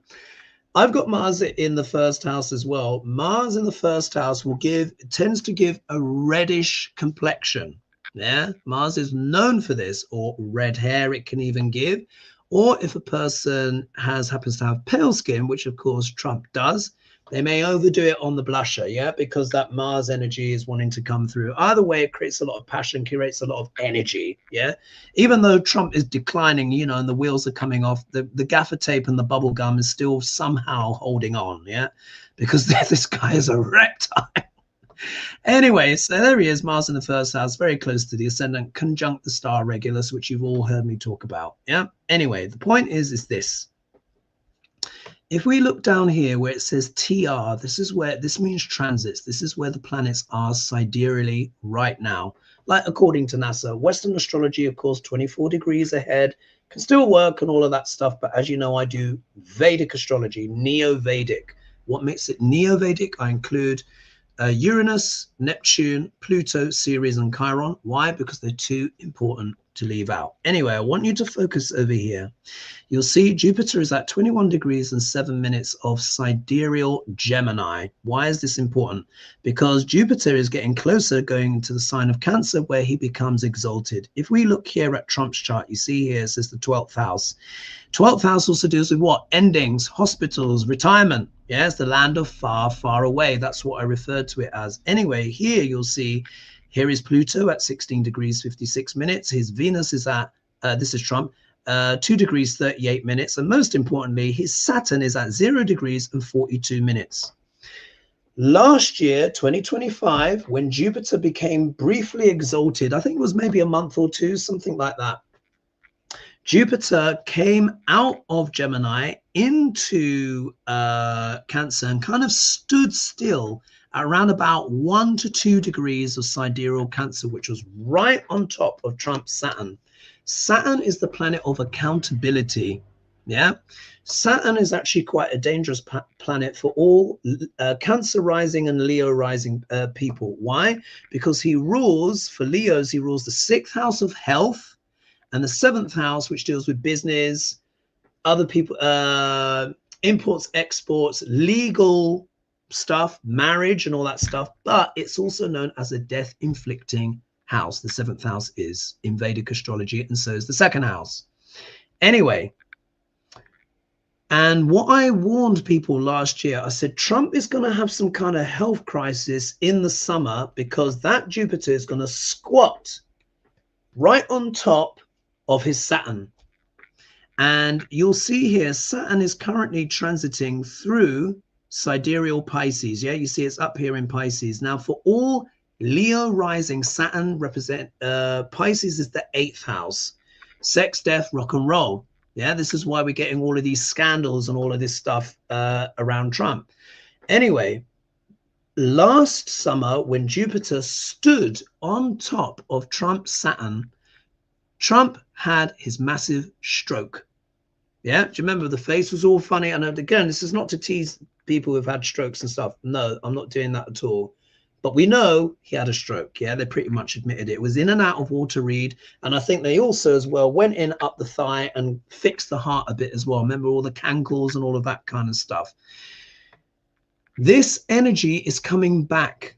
I've got Mars in the first house as well. Mars in the first house tends to give a reddish complexion. Yeah, Mars is known for this, or red hair it can even give. Or if a person happens to have pale skin, which of course Trump does, they may overdo it on the blusher, yeah, because that Mars energy is wanting to come through. Either way, it creates a lot of passion, creates a lot of energy, yeah. Even though Trump is declining, you know, and the wheels are coming off, the gaffer tape and the bubble gum is still somehow holding on, yeah, because this guy is a reptile. Anyway, so there he is, Mars in the first house, very close to the ascendant, conjunct the star Regulus, which you've all heard me talk about, yeah. Anyway, the point is this. If we look down here where it says TR, this means transits. This is where the planets are sidereally right now. Like according to NASA, Western astrology, of course, 24 degrees ahead, can still work and all of that stuff. But as you know, I do Vedic astrology, Neo-Vedic. What makes it Neo-Vedic? I include Uranus, Neptune, Pluto, Ceres, and Chiron. Why? Because they're too important to leave out. Anyway, I want you to focus over here. You'll see Jupiter is at 21 degrees and 7 minutes of sidereal Gemini. Why is this important? Because Jupiter is getting closer, going to the sign of Cancer, where he becomes exalted. If we look here at Trump's chart, you see here it says the 12th house. 12th house also deals with what? Endings, hospitals, retirement. Yes, the land of far, far away. That's what I referred to it as. Anyway, here you'll see, here is Pluto at 16 degrees 56 minutes. His Venus is at, this is Trump, 2 degrees 38 minutes. And most importantly, his Saturn is at 0 degrees and 42 minutes. Last year, 2025, when Jupiter became briefly exalted, I think it was maybe a month or two, something like that. Jupiter came out of Gemini into Cancer and kind of stood still at around about 1 to 2 degrees of sidereal Cancer, which was right on top of Trump's Saturn. Saturn is the planet of accountability. Yeah, Saturn is actually quite a dangerous planet for all Cancer rising and Leo rising people. Why? Because he rules, for Leos, he rules the 6th house of health and the 7th house, which deals with business, other people, imports, exports, legal stuff, marriage and all that stuff. But it's also known as a death inflicting house. The 7th house is in Vedic astrology, and so is the 2nd house. Anyway, and what I warned people last year, I said Trump is going to have some kind of health crisis in the summer, because that Jupiter is going to squat right on top of his Saturn. And you'll see here, Saturn is currently transiting through sidereal Pisces. Yeah, you see it's up here in Pisces. Now, for all Leo rising, Saturn represent Pisces is the 8th house. Sex, death, rock and roll. Yeah, this is why we're getting all of these scandals and all of this stuff around Trump. Anyway, last summer when Jupiter stood on top of Trump's Saturn, Trump had his massive stroke. Yeah, do you remember the face was all funny? And again, this is not to tease people who've had strokes and stuff. No, I'm not doing that at all. But we know he had a stroke. Yeah, they pretty much admitted it. It was in and out of Walter Reed. And I think they also as well went in up the thigh and fixed the heart a bit as well. Remember all the cankles and all of that kind of stuff. This energy is coming back,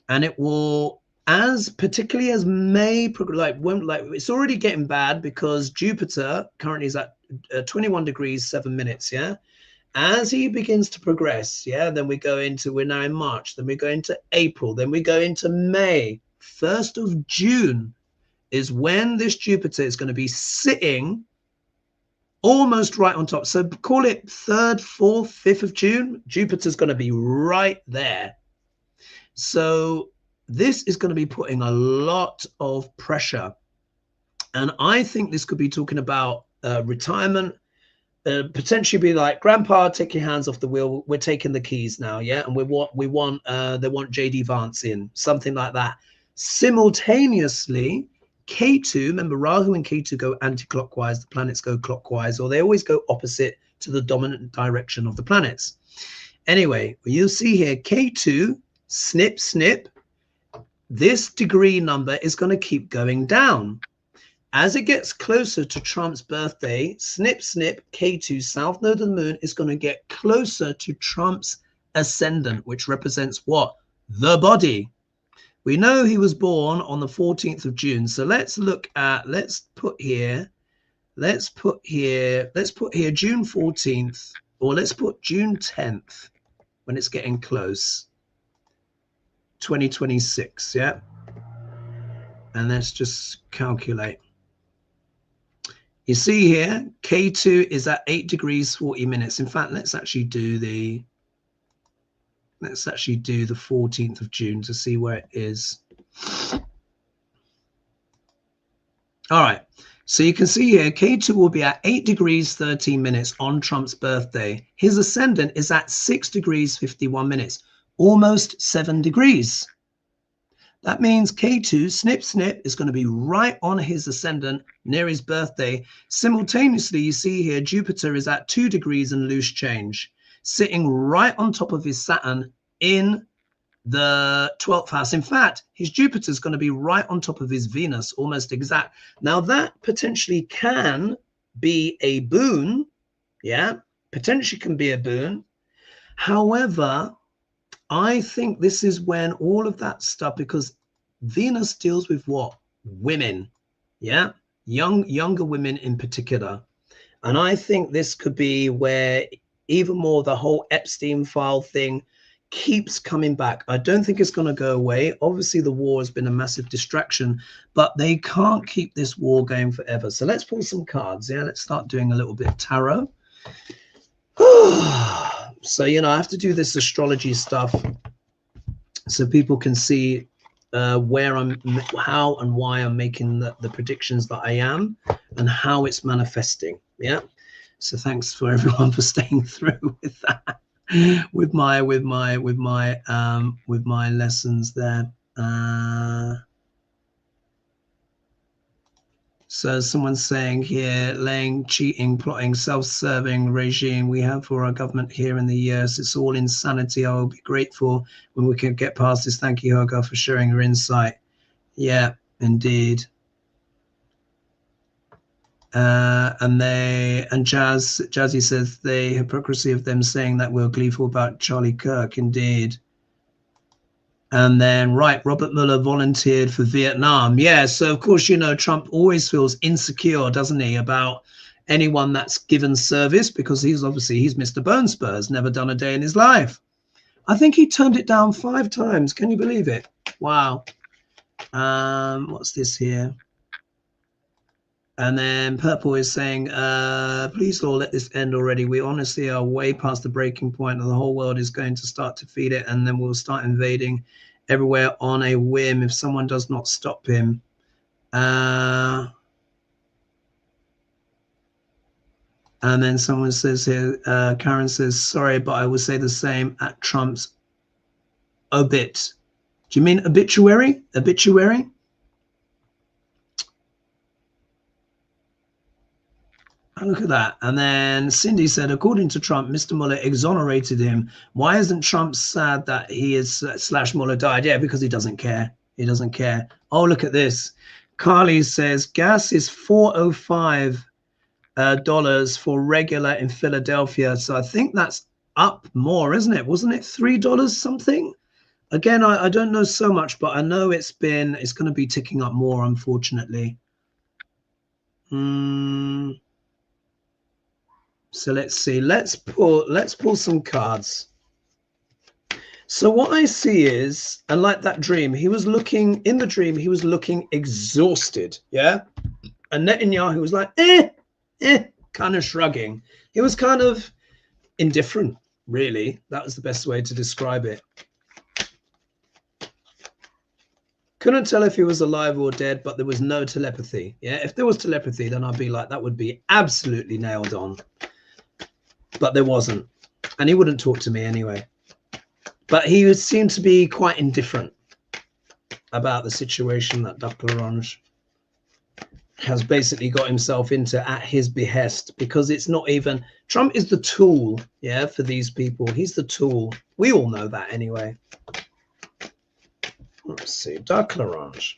and it will, as particularly as May, it's already getting bad because Jupiter currently is at 21 degrees 7 minutes. Yeah, as he begins to progress, yeah, then we're now in March, then we go into April, then we go into May. 1st of June is when this Jupiter is going to be sitting almost right on top. So call it 3rd, 4th, 5th of June. Jupiter's going to be right there. So this is going to be putting a lot of pressure. And I think this could be talking about retirement, potentially be like, Grandpa, take your hands off the wheel. We're taking the keys now. Yeah. And they want JD Vance in, something like that. Simultaneously, K2, remember Rahu and K2 go anti-clockwise, the planets go clockwise, or they always go opposite to the dominant direction of the planets. Anyway, you'll see here, K2, snip, snip, this degree number is going to keep going down. As it gets closer to Trump's birthday, snip, snip, K2, south node of the moon, is going to get closer to Trump's ascendant, which represents what? The body. We know he was born on the 14th of June. So let's look at, let's put here June 14th, or let's put June 10th when it's getting close. 2026, yeah? And let's just calculate. You see here, K2 is at 8 degrees, 40 minutes. In fact, let's actually do the 14th of June to see where it is. All right. So you can see here, K2 will be at 8 degrees, 13 minutes on Trump's birthday. His ascendant is at 6 degrees, 51 minutes, almost 7 degrees. That means K2, snip, snip, is going to be right on his ascendant near his birthday. Simultaneously, you see here, Jupiter is at 2 degrees and loose change, sitting right on top of his Saturn in the 12th house. In fact, his Jupiter is going to be right on top of his Venus, almost exact. Now, that potentially can be a boon. Yeah, potentially can be a boon. However, I think this is when all of that stuff, because Venus deals with what? Women. Yeah, younger women in particular. And I think this could be where even more the whole Epstein file thing keeps coming back. I don't think it's going to go away. Obviously, the war has been a massive distraction, but they can't keep this war going forever. So let's pull some cards. Yeah, let's start doing a little bit of tarot. So, you know, I have to do this astrology stuff so people can see where I'm, how and why I'm making the predictions that I am and how it's manifesting. Yeah. So thanks for everyone for staying through with that, with my lessons there. So someone's saying here, laying, cheating, plotting, self-serving regime we have for our government here in the US. It's all insanity. I will be grateful when we can get past this. Thank you, Helga, for sharing your insight. Yeah, indeed. And Jazzy says the hypocrisy of them saying that we're gleeful about Charlie Kirk. Indeed. And then, right, Robert Mueller volunteered for Vietnam. Yeah, so of course, you know, Trump always feels insecure, doesn't he, about anyone that's given service, because he's Mr. Bone Spurs, never done a day in his life. I think he turned it down 5 times. Can you believe it? Wow. What's this here? And then Purple is saying, please, Lord, let this end already. We honestly are way past the breaking point, and the whole world is going to start to feed it, and then we'll start invading everywhere on a whim if someone does not stop him. And then someone says here, Karen says, sorry, but I will say the same at Trump's obit. Do you mean obituary? Obituary? Look at that. And then Cindy said, according to Trump, Mr. Mueller exonerated him. Why isn't Trump sad that he is / Mueller died? Yeah, because he doesn't care. He doesn't care. Oh, look at this. Carly says gas is $4.05 for regular in Philadelphia. So I think that's up more, isn't it? Wasn't it $3 something? Again, I don't know so much, but I know it's going to be ticking up more, unfortunately. So let's see. Let's pull some cards. So what I see is, and like that dream, he was looking exhausted. Yeah. And Netanyahu was like, kind of shrugging. He was kind of indifferent, really. That was the best way to describe it. Couldn't tell if he was alive or dead, but there was no telepathy. Yeah, if there was telepathy, then I'd be like, that would be absolutely nailed on. But there wasn't. And he wouldn't talk to me anyway. But he seemed to be quite indifferent about the situation that Degrasse has basically got himself into at his behest, because it's not even, Trump is the tool, yeah, for these people. He's the tool. We all know that anyway. Let's see, Degrasse.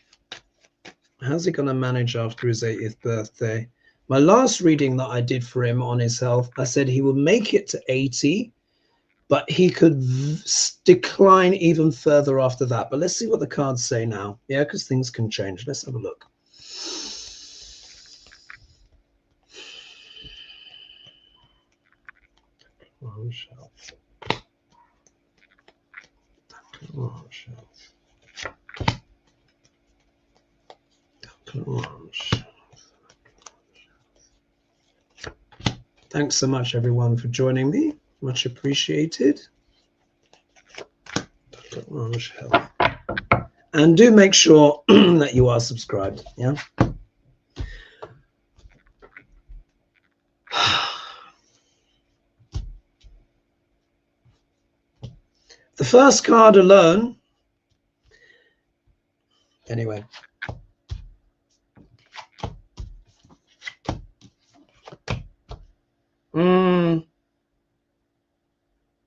How's he going to manage after his 80th birthday? My last reading that I did for him on his health, I said he would make it to 80, but he could decline even further after that. But let's see what the cards say now. Yeah, because things can change. Let's have a look. Thanks so much, everyone, for joining me. Much appreciated. And do make sure that you are subscribed. Yeah. The first card alone. Anyway.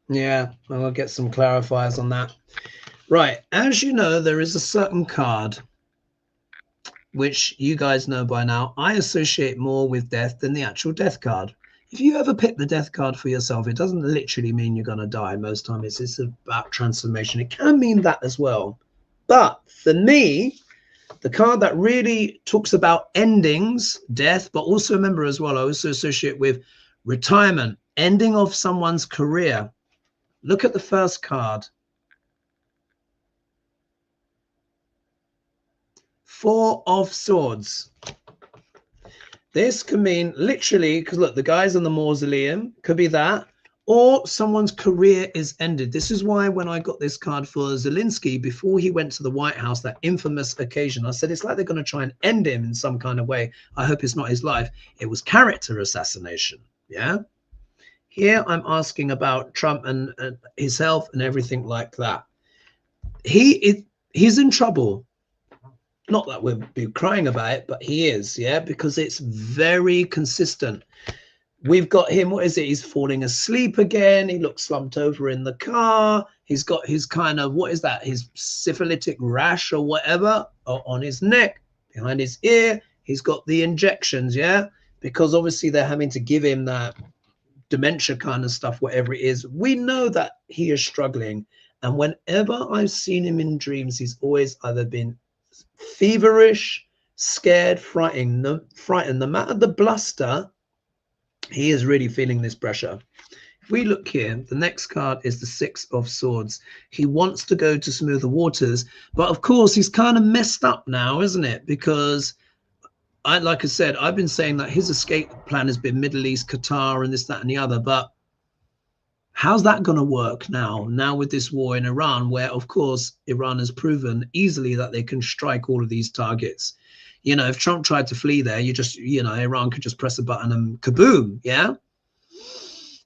Yeah, I'll get some clarifiers on that. Right, as you know, there is a certain card which you guys know by now. I associate more with death than the actual death card. If you ever pick the death card for yourself, it doesn't literally mean you're going to die. Most times it's about transformation. It can mean that as well. But for me, the card that really talks about endings, death, but also remember as well, I also associate with retirement, ending of someone's career. Look at the first card. 4 of Swords. This can mean literally, because look, the guy's in the mausoleum, could be that, or someone's career is ended. This is why when I got this card for Zelensky, before he went to the White House, that infamous occasion, I said, it's like they're going to try and end him in some kind of way. I hope it's not his life. It was character assassination. Yeah. Here I'm asking about Trump and his health and everything like that. He's in trouble. Not that we'll be crying about it, but he is, yeah, because it's very consistent. We've got him, what is it? He's falling asleep again. He looks slumped over in the car. He's got his kind of, what is that? His syphilitic rash or whatever on his neck, behind his ear. He's got the injections, yeah, because obviously they're having to give him that dementia kind of stuff, whatever it is. We know that he is struggling. And whenever I've seen him in dreams, he's always either been feverish, scared, frightened. No matter the bluster, he is really feeling this pressure. If we look here, the next card is the 6 of Swords. He wants to go to smoother waters, but of course he's kind of messed up now, isn't it? Because like I said, I've been saying that his escape plan has been Middle East, Qatar, and this, that, and the other. But how's that going to work now with this war in Iran, where, of course, Iran has proven easily that they can strike all of these targets? You know, if Trump tried to flee there, Iran could just press a button and kaboom, yeah?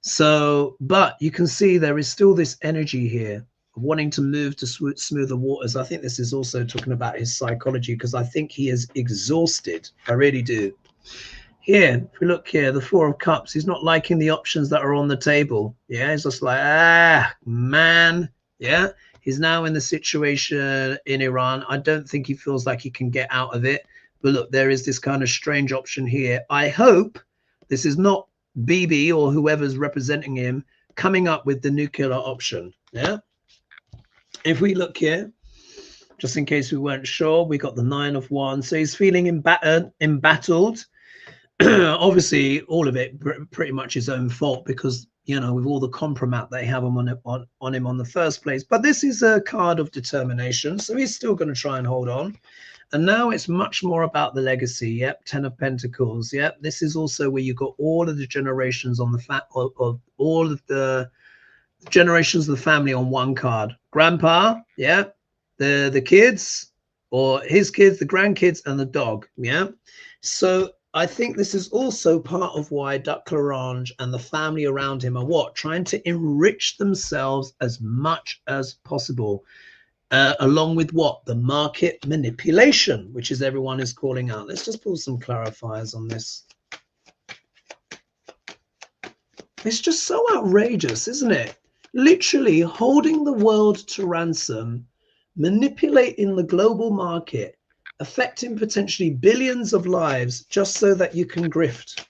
So, but you can see there is still this energy here of wanting to move to smoother waters. I think this is also talking about his psychology, because I think he is exhausted. I really do. Here, if we look here, the 4 of Cups, he's not liking the options that are on the table. Yeah, he's just like, man. Yeah, he's now in the situation in Iran. I don't think he feels like he can get out of it. But look, there is this kind of strange option here. I hope this is not Bibi or whoever's representing him coming up with the nuclear option. Yeah. If we look here, just in case we weren't sure, we got the 9 of Wands. So he's feeling embattled. Obviously, all of it pretty much his own fault, because, you know, with all the compromat they have on him on the first place. But this is a card of determination, so he's still going to try and hold on. And now it's much more about the legacy. Yep, 10 of Pentacles. Yep, this is also where you got all of the generations on the of all of the generations of the family on one card. Grandpa, yeah, the kids, or his kids, the grandkids, and the dog. Yeah. So I think this is also part of why Duc Larange and the family around him are what? Trying to enrich themselves as much as possible, along with what? The market manipulation, which is everyone is calling out. Let's just pull some clarifiers on this. It's just so outrageous, isn't it? Literally holding the world to ransom, manipulating the global market, affecting potentially billions of lives just so that you can grift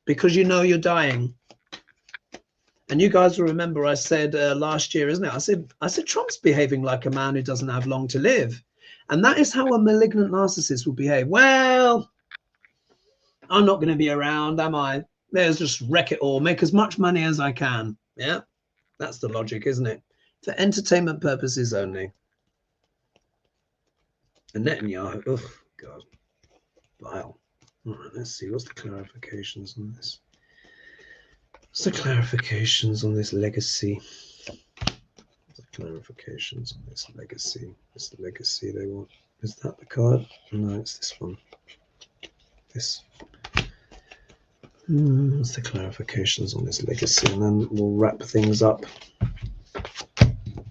because you know you're dying. And you guys will remember I said last year, isn't it? I said Trump's behaving like a man who doesn't have long to live. And that is how a malignant narcissist will behave. Well, I'm not going to be around, am I? Let's just wreck it all, make as much money as I can. Yeah, that's the logic, isn't it? For entertainment purposes only. And Netanyahu, oh, God, vile. All right, let's see. What's the clarifications on this? What's the clarifications on this legacy? What's the clarifications on this legacy? It's the legacy they want. Is that the card? No, it's this one. This. What's the clarifications on this legacy? And then we'll wrap things up.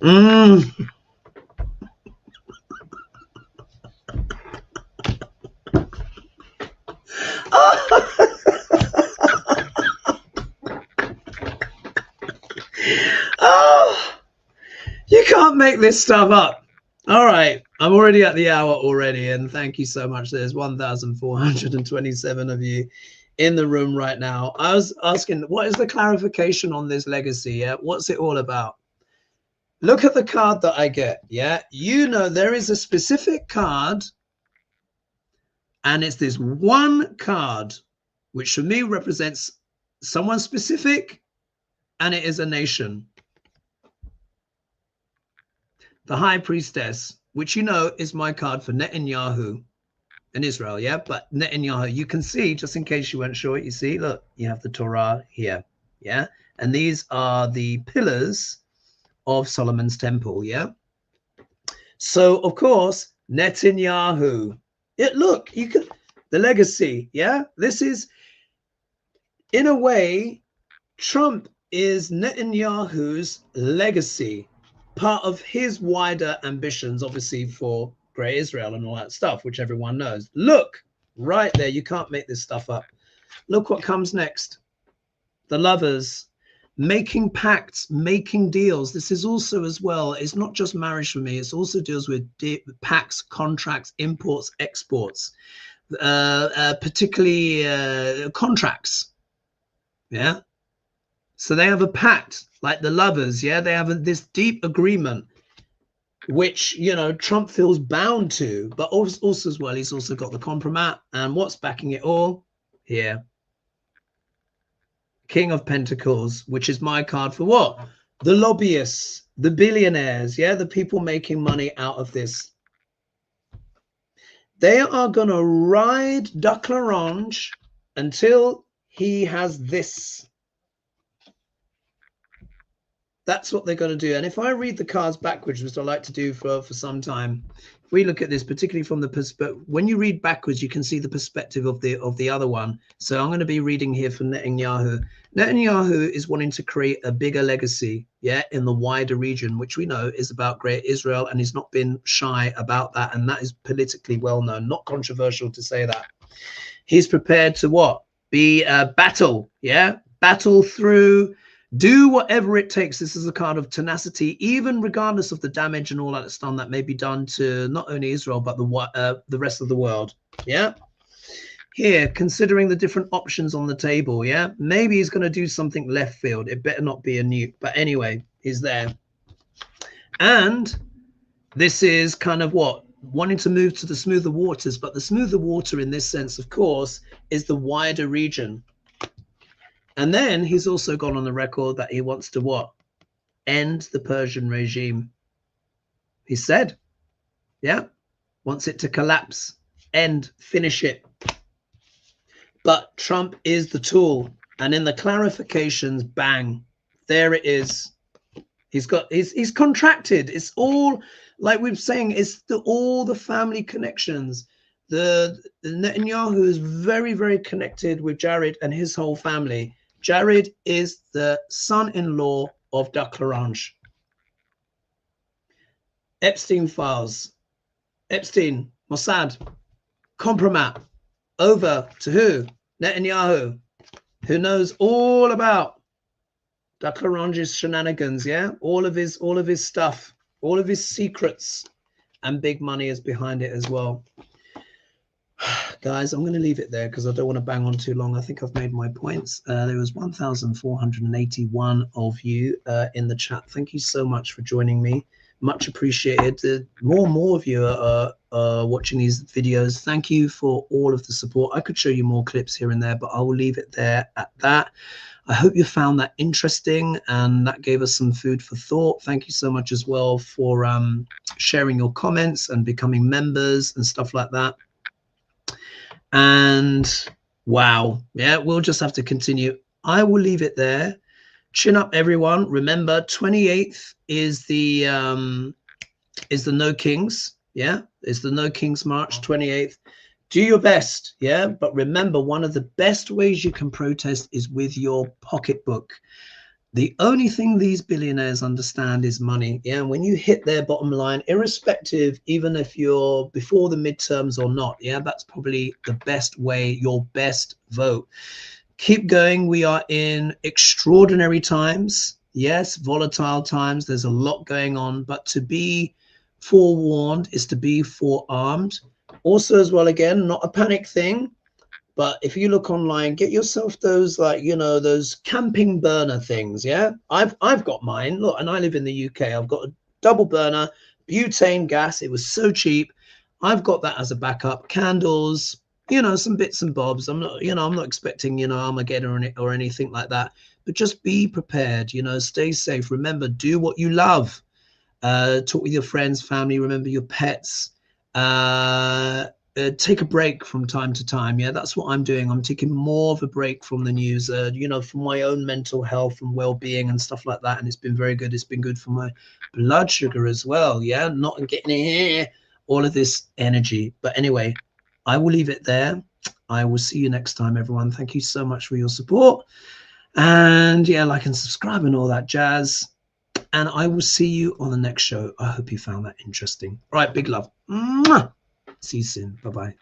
Oh, you can't make this stuff up. All right, I'm already at the hour already, and thank you so much. There's 1,427 of you in the room right now. I was asking, what is the clarification on this legacy? Yeah, what's it all about? Look at the card that I get. Yeah, you know there is a specific card, and it's this one card, which for me represents someone specific, and it is a nation. The High Priestess, which you know is my card for Netanyahu in Israel, yeah? But Netanyahu, you can see, just in case you weren't sure, you see, look, you have the Torah here, yeah? And these are the pillars of Solomon's temple, yeah? So, of course, Netanyahu. Look, you can, the legacy, yeah? This is, in a way, Trump is Netanyahu's legacy, part of his wider ambitions, obviously, for Great Israel and all that stuff, which everyone knows. Look, right there, you can't make this stuff up. Look what comes next. The lovers, making pacts, making deals. This is also as well, it's not just marriage for me, it also deals with pacts, contracts, imports, exports, particularly contracts. Yeah. So they have a pact, like the lovers, yeah? They have this deep agreement, which, you know, Trump feels bound to, but also as well, he's also got the compromat. And what's backing it all? Here. King of Pentacles, which is my card for what? The lobbyists, the billionaires, yeah? The people making money out of this. They are going to ride Duc Larange until he has this. That's what they're going to do. And if I read the cards backwards, which I like to do for some time, if we look at this, particularly from the perspective, when you read backwards, you can see the perspective of the other one. So I'm going to be reading here for Netanyahu. Netanyahu is wanting to create a bigger legacy, yeah, in the wider region, which we know is about Great Israel, and he's not been shy about that. And that is politically well known, not controversial to say that. He's prepared to what? Be battle, yeah, battle through. Do whatever it takes. This is a card of tenacity, even regardless of the damage and all that stuff that may be done to not only Israel, but the rest of the world. Yeah. Here, considering the different options on the table. Yeah. Maybe he's going to do something left field. It better not be a nuke. But anyway, he's there. And this is kind of what? Wanting to move to the smoother waters. But the smoother water in this sense, of course, is the wider region. And then he's also gone on the record that he wants to what? End the Persian regime. He said, yeah, wants it to collapse, end, finish it. But Trump is the tool. And in the clarifications, bang, there it is. He's contracted. It's all like we're saying, it's all the family connections. The Netanyahu is very, very connected with Jared and his whole family. Jared is the son-in-law of Degrasse. Epstein files. Epstein, Mossad, compromat. Over to who? Netanyahu, who knows all about Degrasse's shenanigans, yeah? All of his stuff, all of his secrets, and big money is behind it as well. Guys, I'm going to leave it there because I don't want to bang on too long. I think I've made my points. There was 1,481 of you in the chat. Thank you so much for joining me. Much appreciated. More and more of you are watching these videos. Thank you for all of the support. I could show you more clips here and there, but I will leave it there at that. I hope you found that interesting and that gave us some food for thought. Thank you so much as well for sharing your comments and becoming members and stuff like that. And wow, yeah, we'll just have to continue. I will leave it there. Chin up, everyone. Remember, 28th is the No Kings. Yeah, it's the No Kings March, 28th. Do your best, yeah. But remember, one of the best ways you can protest is with your pocketbook. The only thing these billionaires understand is money. Yeah, and when you hit their bottom line, irrespective, even if you're before the midterms or not, yeah, that's probably the best way, your best vote. Keep going. We are in extraordinary times. Yes, volatile times. There's a lot going on, but to be forewarned is to be forearmed. Also, as well, again, not a panic thing. But if you look online, get yourself those, like, you know, those camping burner things. Yeah, I've got mine. Look, and I live in the UK. I've got a double burner, butane gas. It was so cheap. I've got that as a backup. Candles, you know, some bits and bobs. I'm not expecting, you know, Armageddon or anything like that. But just be prepared. You know, stay safe. Remember, do what you love. Talk with your friends, family. Remember your pets. Take a break from time to time. Yeah, that's what I'm doing. I'm taking more of a break from the news, you know, from my own mental health and well-being and stuff like that. And it's been very good. It's been good for my blood sugar as well. Yeah, not getting all of this energy. But anyway, I will leave it there. I will see you next time, everyone. Thank you so much for your support. And yeah, like and subscribe and all that jazz. And I will see you on the next show. I hope you found that interesting. All right, big love. Mwah! See you soon. Bye-bye.